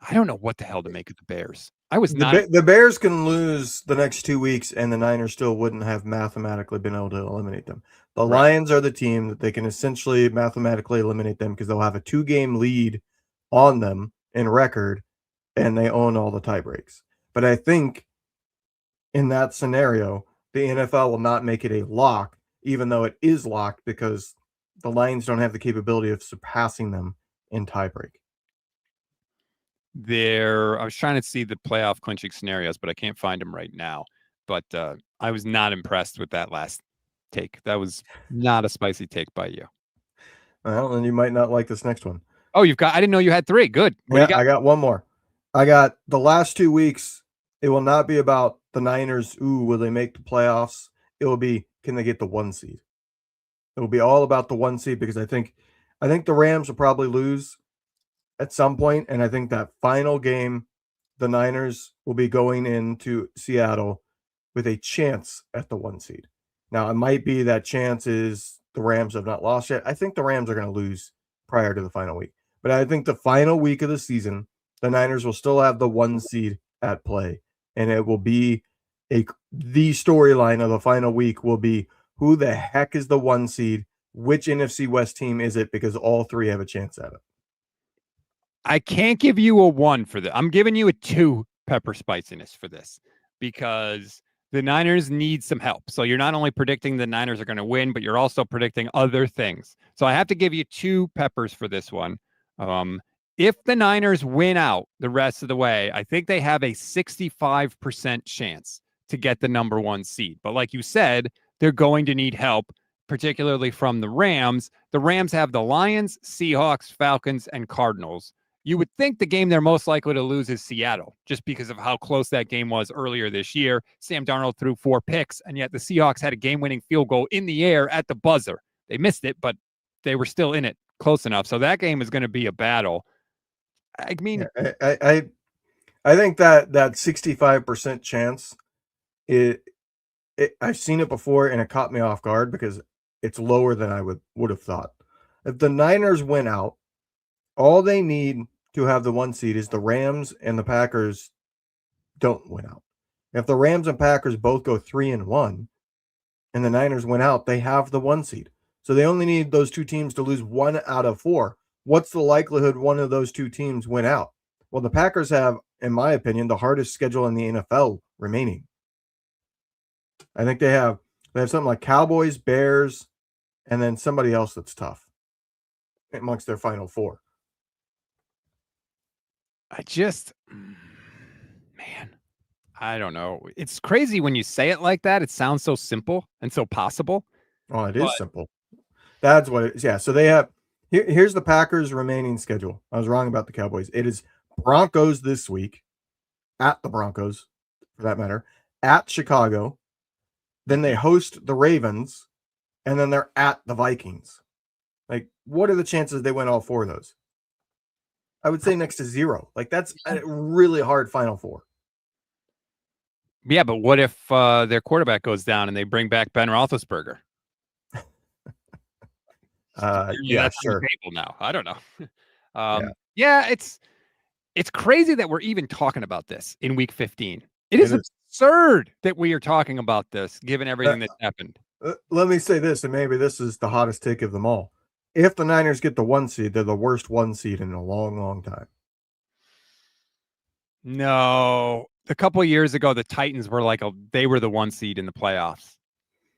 I don't know what the hell to make of the Bears. The Bears can lose the next 2 weeks, and the Niners still wouldn't have mathematically been able to eliminate them. The Lions are the team that they can essentially mathematically eliminate them, because they'll have a 2-game lead on them in record, and they own all the tiebreaks. But I think in that scenario, the NFL will not make it a lock, even though it is locked, because the Lions don't have the capability of surpassing them in tiebreak. I was trying to see the playoff clinching scenarios, but I can't find them right now. But I was not impressed with that last take. That was not a spicy take by you. Well, then you might not like this next one. Oh, I didn't know you had 3. Good. What do Yeah, you got? I got one more. I got the last 2 weeks. It will not be about the Niners. Ooh, will they make the playoffs? It will be, can they get the 1 seed? It will be all about the 1 seed because I think the Rams will probably lose at some point, and I think that final game, the Niners will be going into Seattle with a chance at the 1 seed. Now, it might be that chance is the Rams have not lost yet. I think the Rams are going to lose prior to the final week. But I think the final week of the season, the Niners will still have the 1 seed at play. And it will be the storyline of the final week will be who the heck is the 1 seed? Which NFC West team is it? Because all 3 have a chance at it. I can't give you a 1 for this. I'm giving you a 2 pepper spiciness for this because the Niners need some help. So you're not only predicting the Niners are going to win, but you're also predicting other things. So I have to give you 2 peppers for this one. If the Niners win out the rest of the way, I think they have a 65% chance to get the number 1 seed. But like you said, they're going to need help, particularly from the Rams. The Rams have the Lions, Seahawks, Falcons, and Cardinals. You would think the game they're most likely to lose is Seattle, just because of how close that game was earlier this year. Sam Darnold threw 4 picks, and yet the Seahawks had a game-winning field goal in the air at the buzzer. They missed it, but they were still in it close enough. So that game is going to be a battle. I mean, yeah, I think that 65% chance, I've seen it before, and it caught me off guard because it's lower than I would have thought. If the Niners win out, all they need to have the 1 seed is the Rams and the Packers don't win out. If the Rams and Packers both go 3-1 and the Niners win out, they have the 1 seed. So they only need those 2 teams to lose 1 out of 4. What's the likelihood one of those 2 teams win out? Well, the Packers have, in my opinion, the hardest schedule in the NFL remaining. I think they have something like Cowboys, Bears, and then somebody else that's tough amongst their final 4. Man, I don't know. It's crazy when you say it like that. It sounds so simple and so possible. Oh, it is simple. That's what it is. Yeah. So they have, here's the Packers' remaining schedule. I was wrong about the Cowboys. It is Broncos this week, at the Broncos, for that matter, at Chicago. Then they host the Ravens, and then they're at the Vikings. Like, what are the chances they win all 4 of those? I would say next to 0. Like, that's a really hard Final 4. Yeah, but what if their quarterback goes down and they bring back Ben Roethlisberger? Yeah, sure. Now, I don't know. Yeah, it's crazy that we're even talking about this in Week 15. It is absurd that we are talking about this, given everything that's happened. Let me say this, and maybe this is the hottest take of them all. If the Niners get the 1 seed, they're the worst 1 seed in a long, long time. No, a couple of years ago, the Titans were they were the 1 seed in the playoffs.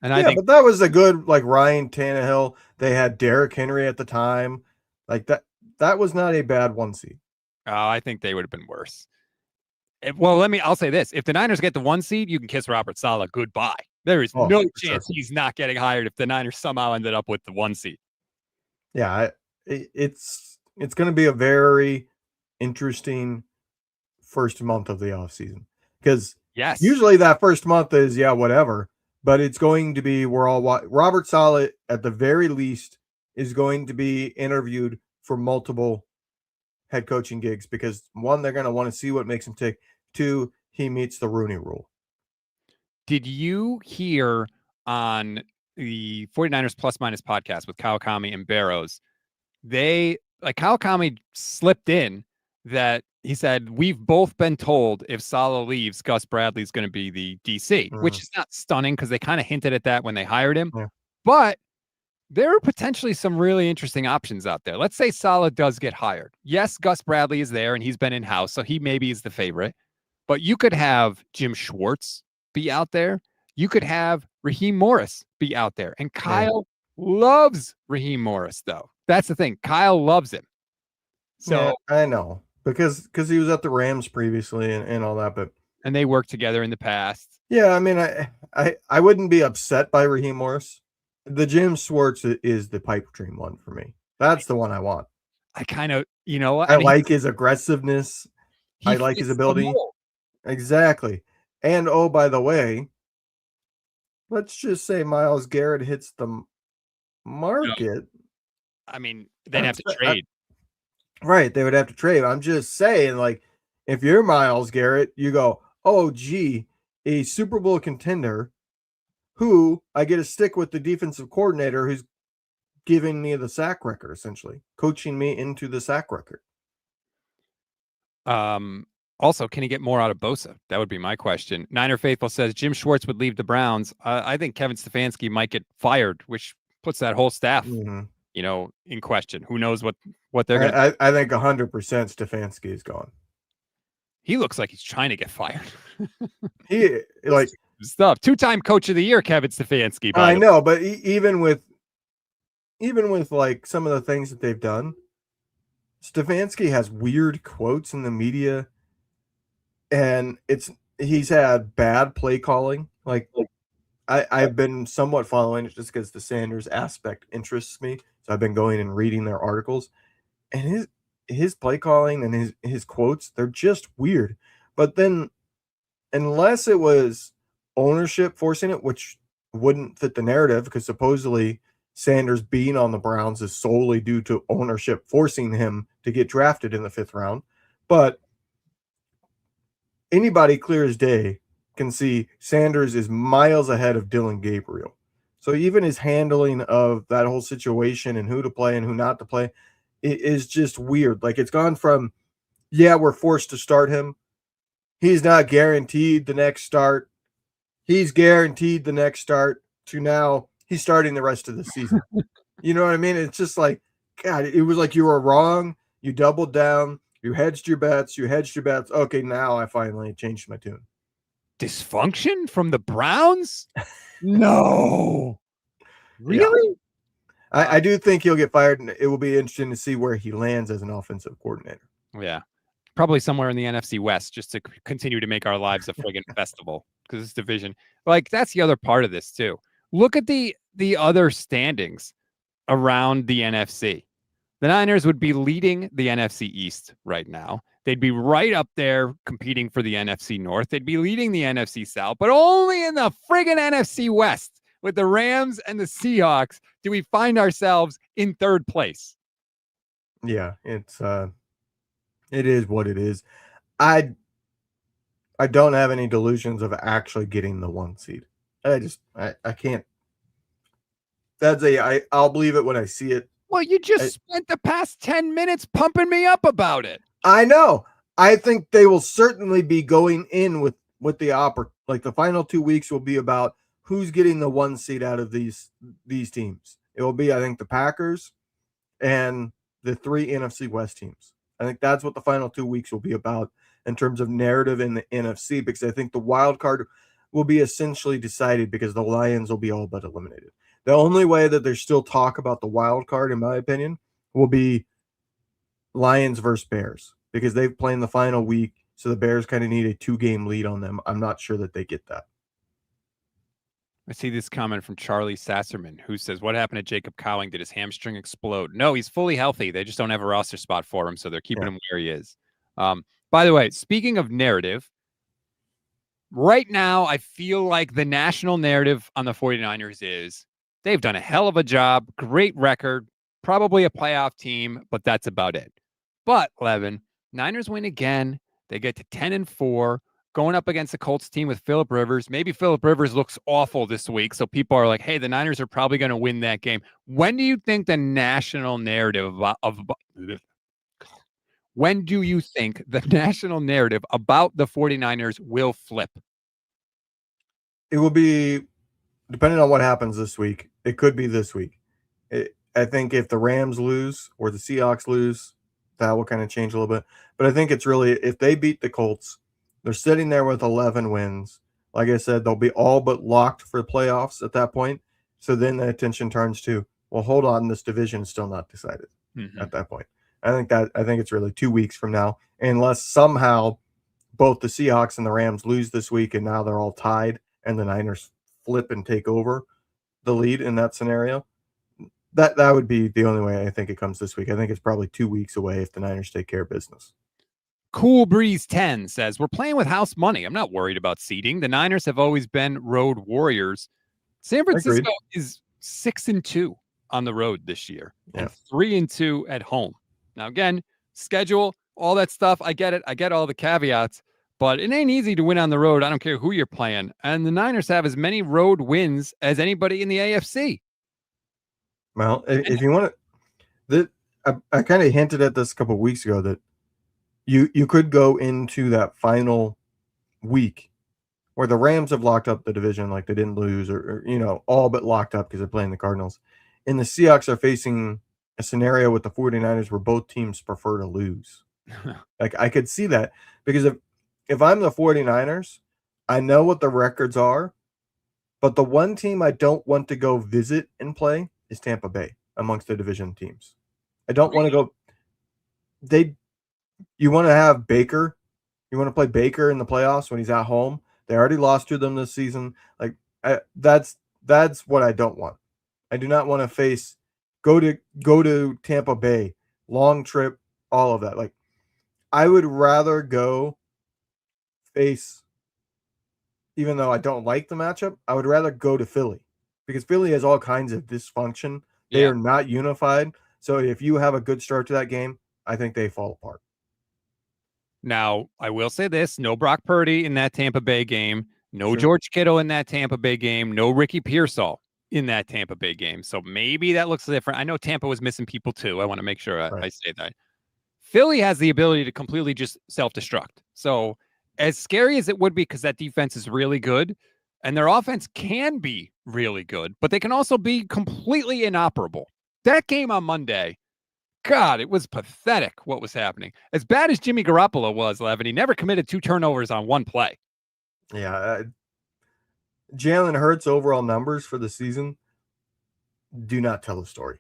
And I think, but that was a good, like, Ryan Tannehill. They had Derrick Henry at the time. Like, that was not a bad 1 seed. I think they would have been worse. I'll say this. If the Niners get the 1 seed, you can kiss Robert Saleh goodbye. There is no chance he's not getting hired if the Niners somehow ended up with the 1 seed. Yeah, it's going to be a very interesting first month of the offseason. Because usually that first month is, whatever. But it's going to be, Robert Saleh, at the very least, is going to be interviewed for multiple head coaching gigs because, 1, they're going to want to see what makes him tick. 2, he meets the Rooney Rule. Did you hear on the 49ers Plus Minus podcast with Kyle Kami and Barrows? Kyle Kami slipped in that he said, we've both been told if Saleh leaves, Gus Bradley's going to be the DC, which is not stunning because they kind of hinted at that when they hired him. Yeah. But there are potentially some really interesting options out there. Let's say Saleh does get hired. Yes, Gus Bradley is there and he's been in-house, so he maybe is the favorite. But you could have Jim Schwartz be out there. You could have Raheem Morris be out there. And Kyle loves Raheem Morris, though. That's the thing. Kyle loves him. So I know. Because he was at the Rams previously and all that, and they worked together in the past. Yeah, I mean, I wouldn't be upset by Raheem Morris. The Jim Schwartz is the pipe dream one for me. That's the one I want. I kind of, you know what? I And like his aggressiveness. he I like his fits the ability. mold. Exactly. And oh, by the way, let's just say Myles Garrett hits the market. I mean, they'd have to trade. Right. They would have to trade. I'm just saying, like, if you're Myles Garrett, you go, oh, gee, a Super Bowl contender who I get to stick with the defensive coordinator who's giving me the sack record, essentially, coaching me into the sack record. Also, can he get more out of Bosa? That would be my question. Niner Faithful says Jim Schwartz would leave the Browns. I think Kevin Stefanski might get fired, which puts that whole staff, you know, in question. Who knows what they're going to. I think 100% Stefanski is gone. He looks like he's trying to get fired. He like stuff. 2-time coach of the year, Kevin Stefanski. I know, but even with like some of the things that they've done, Stefanski has weird quotes in the media, and he's had bad play calling. Like I've been somewhat following it just because the Sanders aspect interests me, so I've been going and reading their articles, and his play calling and his quotes, they're just weird. But then, unless it was ownership forcing it, which wouldn't fit the narrative, because supposedly Sanders being on the Browns is solely due to ownership forcing him to get drafted in the 5th round. But anybody clear as day can see Sanders is miles ahead of Dylan Gabriel. So even his handling of that whole situation and who to play and who not to play, it is just weird. Like, it's gone from, yeah, we're forced to start him. He's not guaranteed the next start. He's guaranteed the next start, to now he's starting the rest of the season. You know what I mean? It's just like, God, it was like you were wrong. You doubled down. You hedged your bets. Okay, now I finally changed my tune. Dysfunction from the Browns? No. Really? Yeah. I do think he'll get fired, and it will be interesting to see where he lands as an offensive coordinator. Yeah. Probably somewhere in the NFC West, just to continue to make our lives a friggin' festival, because this division, like, that's the other part of this too. Look at the other standings around the NFC. The Niners would be leading the NFC East right now. They'd be right up there competing for the NFC North. They'd be leading the NFC South, but only in the friggin' NFC West with the Rams and the Seahawks do we find ourselves in 3rd place. Yeah, it is what it is. I don't have any delusions of actually getting the 1 seed. I can't. I'll believe it when I see it. Well, you just spent the past 10 minutes pumping me up about it. I know. I think they will certainly be going in with the like the final 2 weeks will be about who's getting the 1 seed out of these teams. It will be, I think, the Packers and the 3 NFC West teams. I think that's what the final 2 weeks will be about in terms of narrative in the NFC, because I think the wild card will be essentially decided because the Lions will be all but eliminated. The only way that there's still talk about the wild card, in my opinion, will be Lions versus Bears, because they've played in the final week, so the Bears kind of need a 2-game lead on them. I'm not sure that they get that. I see this comment from Charlie Sasserman, who says, what happened to Jacob Cowing? Did his hamstring explode? No, he's fully healthy. They just don't have a roster spot for him, so they're keeping him where he is. By the way, speaking of narrative, right now I feel like the national narrative on the 49ers is they've done a hell of a job, great record, probably a playoff team, but that's about it. But, Levin, Niners win again. They get to 10-4. Going up against the Colts team with Phillip Rivers. Maybe Phillip Rivers looks awful this week, so people are like, hey, the Niners are probably going to win that game. When do you think the national narrative when do you think the national narrative about the 49ers will flip? It will be, depending on what happens this week, it could be this week. I think if the Rams lose or the Seahawks lose, that will kind of change a little bit. But I think it's really, if they beat the Colts, they're sitting there with 11 wins. Like I said, they'll be all but locked for the playoffs at that point. So then the attention turns to, well, hold on, this division is still not decided at that point. I think it's really 2 weeks from now, unless somehow both the Seahawks and the Rams lose this week and now they're all tied and the Niners flip and take over the lead in that scenario. That would be the only way I think it comes this week. I think it's probably 2 weeks away if the Niners take care of business. Cool Breeze 10 says, we're playing with house money. I'm not worried about seeding. The Niners have always been road warriors. San Francisco is 6-2 on the road this year and 3-2 at home. Now, again, schedule, all that stuff. I get it. I get all the caveats, but it ain't easy to win on the road. I don't care who you're playing. And the Niners have as many road wins as anybody in the AFC. Well, if you want to, I kind of hinted at this a couple of weeks ago that you could go into that final week where the Rams have locked up the division, like they didn't lose or all but locked up because they're playing the Cardinals. And the Seahawks are facing a scenario with the 49ers where both teams prefer to lose. Like I could see that because if I'm the 49ers, I know what the records are, but the one team I don't want to go visit and play is Tampa Bay amongst the division teams. I don't want to go. You want to have Baker. You want to play Baker in the playoffs when he's at home. They already lost to them this season. Like that's what I don't want. I do not want to go to Tampa Bay, long trip, all of that. Like I would rather go face, even though I don't like the matchup, I would rather go to Philly because Philly has all kinds of dysfunction. They are not unified. So if you have a good start to that game, I think they fall apart. Now, I will say this, no Brock Purdy in that Tampa Bay game, no George Kittle in that Tampa Bay game, no Ricky Pearsall in that Tampa Bay game. So maybe that looks different. I know Tampa was missing people too. I want to make sure I say that. Philly has the ability to completely just self-destruct. So as scary as it would be because that defense is really good and their offense can be really good, but they can also be completely inoperable. That game on Monday, God, it was pathetic what was happening. As bad as Jimmy Garoppolo was, Levin, he never committed 2 turnovers on one play. Yeah. Jalen Hurts' overall numbers for the season do not tell the story.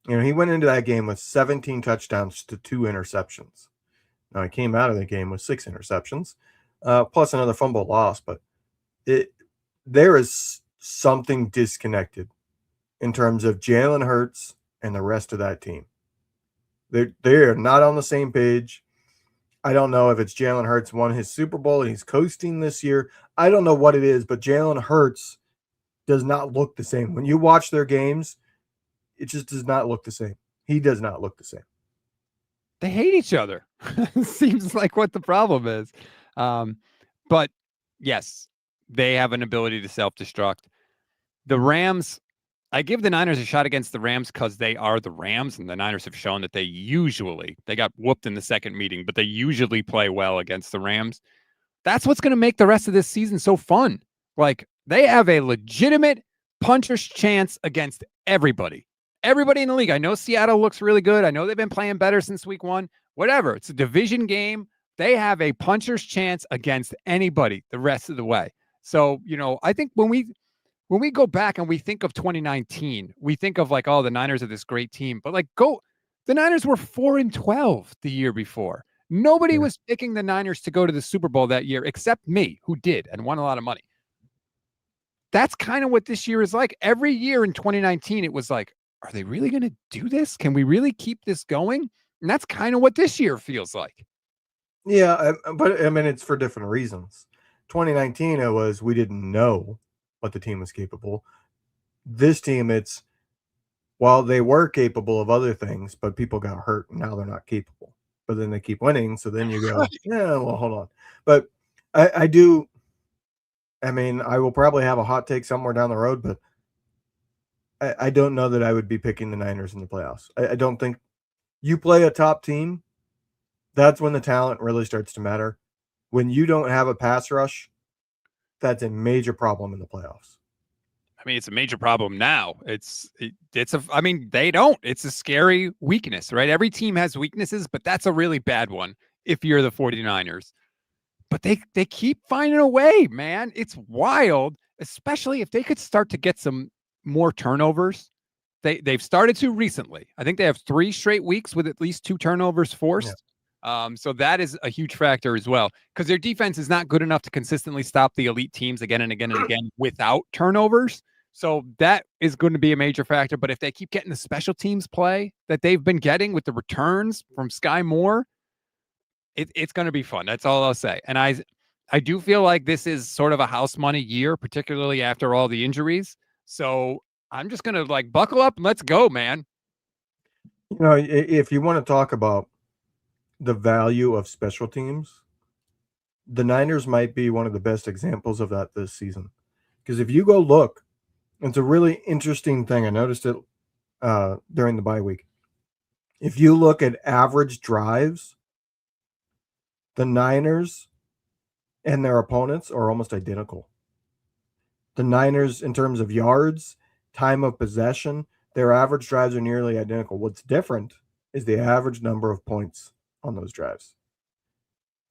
He went into that game with 17 touchdowns to 2 interceptions. Now, he came out of the game with 6 interceptions, plus another fumble loss, but there is something disconnected in terms of Jalen Hurts and the rest of that team. They're not on the same page. I don't know if it's Jalen Hurts won his Super Bowl and he's coasting this year. I don't know what it is, but Jalen Hurts does not look the same. When you watch their games, it just does not look the same. He does not look the same. They hate each other. Seems like what the problem is. But yes, they have an ability to self-destruct. The Rams, I give the Niners a shot against the Rams because they are the Rams, and the Niners have shown that they got whooped in the second meeting, but they usually play well against the Rams. That's what's going to make the rest of this season so fun. Like, they have a legitimate puncher's chance against everybody. Everybody in the league. I know Seattle looks really good. I know they've been playing better since week 1. Whatever. It's a division game. They have a puncher's chance against anybody the rest of the way. So, I think when we go back and we think of 2019, we think of like, oh, the Niners are this great team. But the Niners were 4-12 the year before. Nobody was picking the Niners to go to the Super Bowl that year except me, who did and won a lot of money. That's kind of what this year is like. Every year in 2019, it was like, are they really going to do this? Can we really keep this going? And that's kind of what this year feels like. Yeah, but I mean, it's for different reasons. 2019, it was we didn't know what the team was capable. This team, while they were capable of other things, but people got hurt and now they're not capable. But then they keep winning, so then you go, yeah, well, hold on. But I do. I mean, I will probably have a hot take somewhere down the road, but I don't know that I would be picking the Niners in the playoffs. I don't think you play a top team. That's when the talent really starts to matter. When you don't have a pass rush, that's a major problem in the playoffs. I mean, it's a major problem now. They don't. It's a scary weakness, right? Every team has weaknesses, but that's a really bad one if you're the 49ers. But they keep finding a way, man. It's wild, especially if they could start to get some more turnovers. They've started to recently. I think they have 3 straight weeks with at least 2 turnovers forced. Yeah. So that is a huge factor as well, because their defense is not good enough to consistently stop the elite teams again and again and again without turnovers. So that is going to be a major factor. But if they keep getting the special teams play that they've been getting with the returns from Sky Moore, it's going to be fun. That's all I'll say. And I do feel like this is sort of a house money year, particularly after all the injuries. So I'm just going to like buckle up and let's go, man. You know, if you want to talk about the value of special teams, the Niners might be one of the best examples of that this season. Because if you go look, it's a really interesting thing. I noticed it during the bye week. If you look at average drives, the Niners and their opponents are almost identical. The Niners, in terms of yards, time of possession, their average drives are nearly identical. What's different is the average number of points on those drives.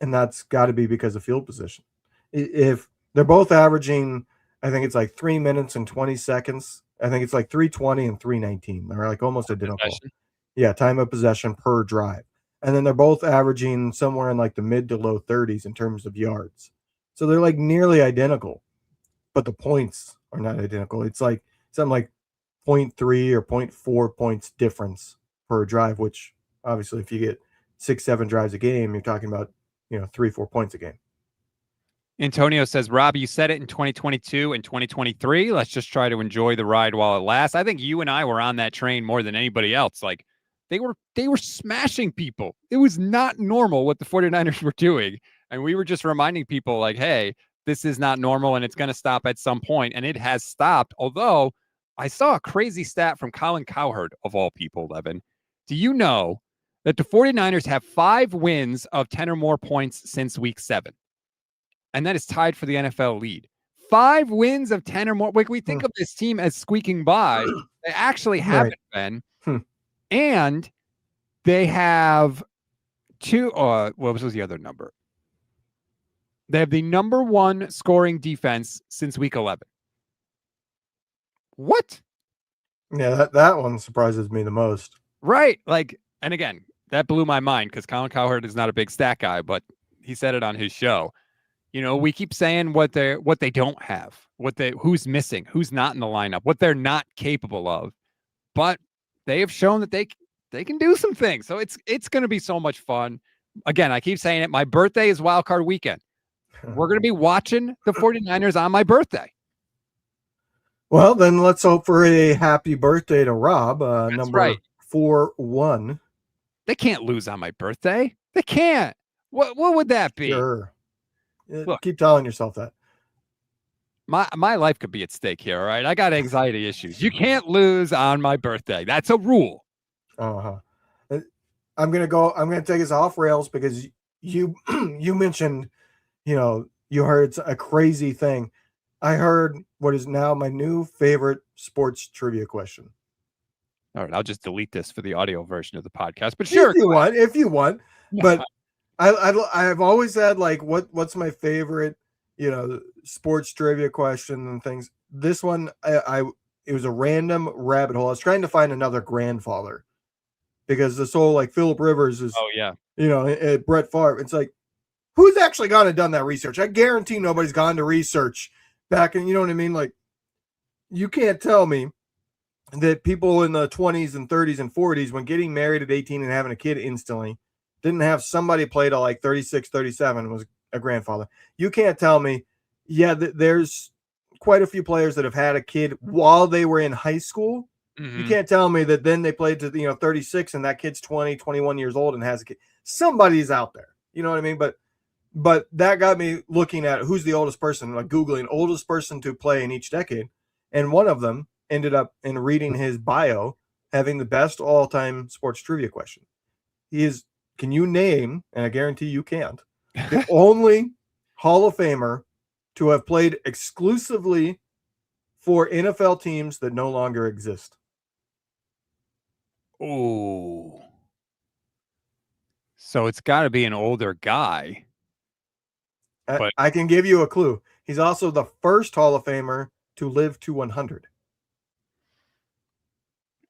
And that's got to be because of field position. If they're both averaging, I think it's like 3 minutes and 20 seconds. I think it's like 3:20 and 3:19. They're like almost identical. Possession. Yeah, time of possession per drive. And then they're both averaging somewhere in like the mid to low 30s in terms of yards. So they're like nearly identical, but the points are not identical. It's like something like 0.3 or 0.4 points difference per drive, which obviously if you get 6-7 drives a game, you're talking about, 3-4 points a game. Antonio says, Rob, you said it in 2022 and 2023. Let's just try to enjoy the ride while it lasts. I think you and I were on that train more than anybody else. Like they were smashing people. It was not normal what the 49ers were doing. And we were just reminding people like, hey, this is not normal and it's going to stop at some point. And it has stopped. Although I saw a crazy stat from Colin Cowherd of all people, Levin. Do you know that the 49ers have 5 wins of 10 or more points since week 7? And that is tied for the NFL lead. 5 wins of 10 or more. Like we think of this team as squeaking by. They actually haven't been. And they have 2. What was the other number? They have the number 1 scoring defense since week 11. What? Yeah, that one surprises me the most. Right. Like, and again, that blew my mind because Colin Cowherd is not a big stat guy, but he said it on his show. We keep saying what they don't have, who's missing, who's not in the lineup, what they're not capable of. But they have shown that they can do some things. So it's going to be so much fun. Again, I keep saying it. My birthday is wild card weekend. We're going to be watching the 49ers on my birthday. Well, then let's hope for a happy birthday to Rob. That's number right. 41. They can't lose on my birthday. They can't. What would that be? Sure. Look, keep telling yourself that. My life could be at stake here, all right? I got anxiety issues. You can't lose on my birthday. That's a rule. Uh-huh. I'm gonna take us off rails because you mentioned, you heard a crazy thing. I heard what is now my new favorite sports trivia question. All right, I'll just delete this for the audio version of the podcast. But sure, if you want. But I've always had like what's my favorite, sports trivia question and things. This one it was a random rabbit hole. I was trying to find another grandfather because this whole like Phillip Rivers is Brett Favre. It's like, who's actually gone and done that research? I guarantee nobody's gone to research back in, you know what I mean? Like, you can't tell me that people in the 20s and 30s and 40s, when getting married at 18 and having a kid instantly, didn't have somebody play to like 36, 37 was a grandfather. You can't tell me, there's quite a few players that have had a kid while they were in high school. Mm-hmm. You can't tell me that then they played to 36 and that kid's 20, 21 years old and has a kid. Somebody's out there. You know what I mean? But that got me looking at who's the oldest person, like Googling oldest person to play in each decade. And one of them ended up in reading his bio having the best all-time sports trivia question. Can you name, and I guarantee you can't, the only Hall of Famer to have played exclusively for NFL teams that no longer exist? Oh. So it's got to be an older guy. But I can give you a clue. He's also the first Hall of Famer to live to 100.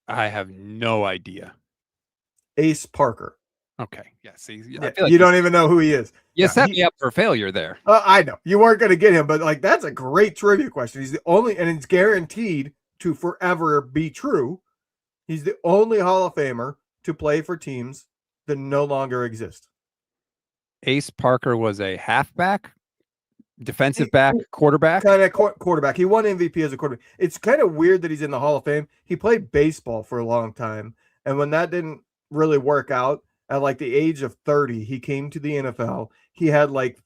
I have no idea. Ace Parker. Okay. Yeah. See, Yeah, I feel like you don't even know who he is. you Yeah, set me up for failure there. I know you weren't going to get him, but like that's a great trivia question. He's the only, and it's guaranteed to forever be true. He's the only Hall of Famer to play for teams that no longer exist. Ace Parker was a halfback, defensive back, quarterback. Kind of quarterback. He won MVP as a quarterback. It's kind of weird that he's in the Hall of Fame. He played baseball for a long time, and when that didn't really work out, at like the age of 30, he came to the NFL. He had like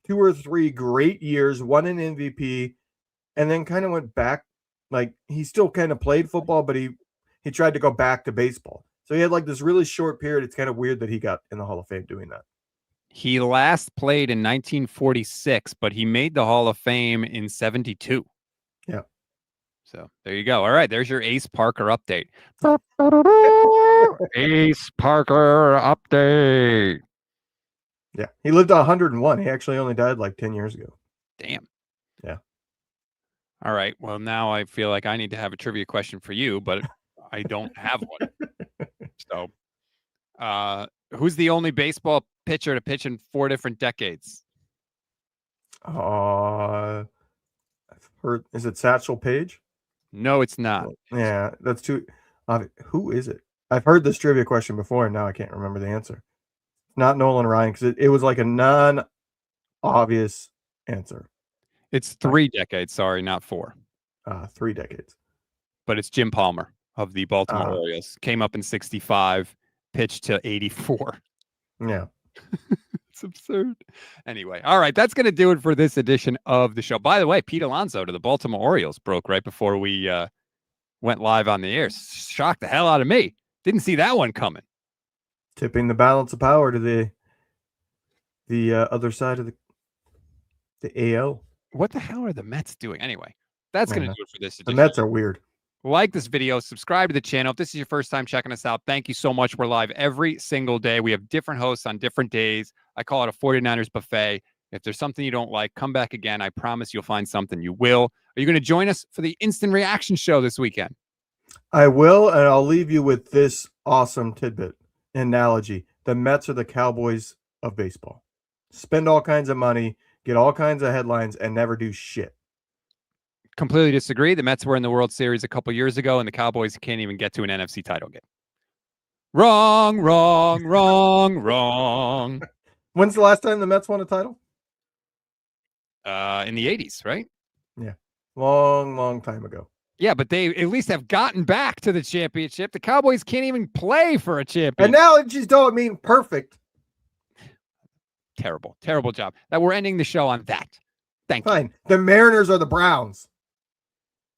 2 or 3 great years, won an MVP, and then kind of went back. Like he still kind of played football, but he tried to go back to baseball. So he had like this really short period. It's kind of weird that he got in the Hall of Fame doing that. He last played in 1946, but he made the Hall of Fame in 72. Yeah. So there you go. All right. There's your Ace Parker update. Ace Parker update. Yeah. He lived to 101. He actually only died like 10 years ago. Damn. Yeah. All right. Well, now I feel like I need to have a trivia question for you, but I don't have one. So, who's the only baseball pitcher to pitch in 4 different decades? I've heard. Is it Satchel Paige? No, it's not. Yeah, that's too. Who is it? I've heard this trivia question before, and now I can't remember the answer. Not Nolan Ryan, because it was like a non-obvious answer. It's 3 decades. Sorry, not 4. 3 decades. But it's Jim Palmer of the Baltimore Orioles. Came up in 65, pitched to 84. Yeah. It's absurd. Anyway, all right, that's going to do it for this edition of the show. By the way, Pete Alonso to the Baltimore Orioles broke right before we went live on the air. Shocked the hell out of me. Didn't see that one coming. Tipping the balance of power to the other side of the AL. What the hell are the Mets doing? Anyway, that's going to do it for this edition. The Mets are weird. Like this video, subscribe to the channel. If this is your first time checking us out, thank you so much. We're live every single day. We have different hosts on different days. I call it a 49ers buffet. If there's something you don't like, come back again. I promise you'll find something you will. Are you going to join us for the instant reaction show this weekend? I will, and I'll leave you with this awesome tidbit analogy. The Mets are the Cowboys of baseball. Spend all kinds of money, get all kinds of headlines, and never do shit. Completely disagree. The Mets were in the World Series a couple years ago, and the Cowboys can't even get to an NFC title game. Wrong, wrong, wrong, wrong. When's the last time the Mets won a title? In the 80s, right? Yeah. Long time ago. Yeah, but they at least have gotten back to the championship. The Cowboys can't even play for a championship. And now just don't mean perfect. Terrible, terrible job. That we're ending the show on that. Thank you. Fine. The Mariners are the Browns.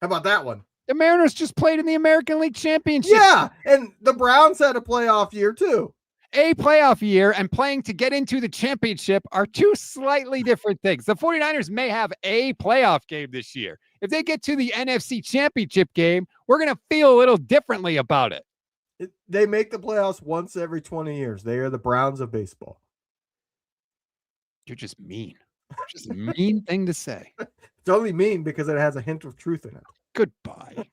How about that one? The Mariners just played in the American League Championship. Yeah, and the Browns had a playoff year too. A playoff year and playing to get into the championship are 2 slightly different things. The 49ers may have a playoff game this year. If they get to the NFC Championship game, we're going to feel a little differently about it. They make the playoffs once every 20 years. They are the Browns of baseball. You're just mean. Just a mean thing to say. It's only mean because it has a hint of truth in it. Goodbye.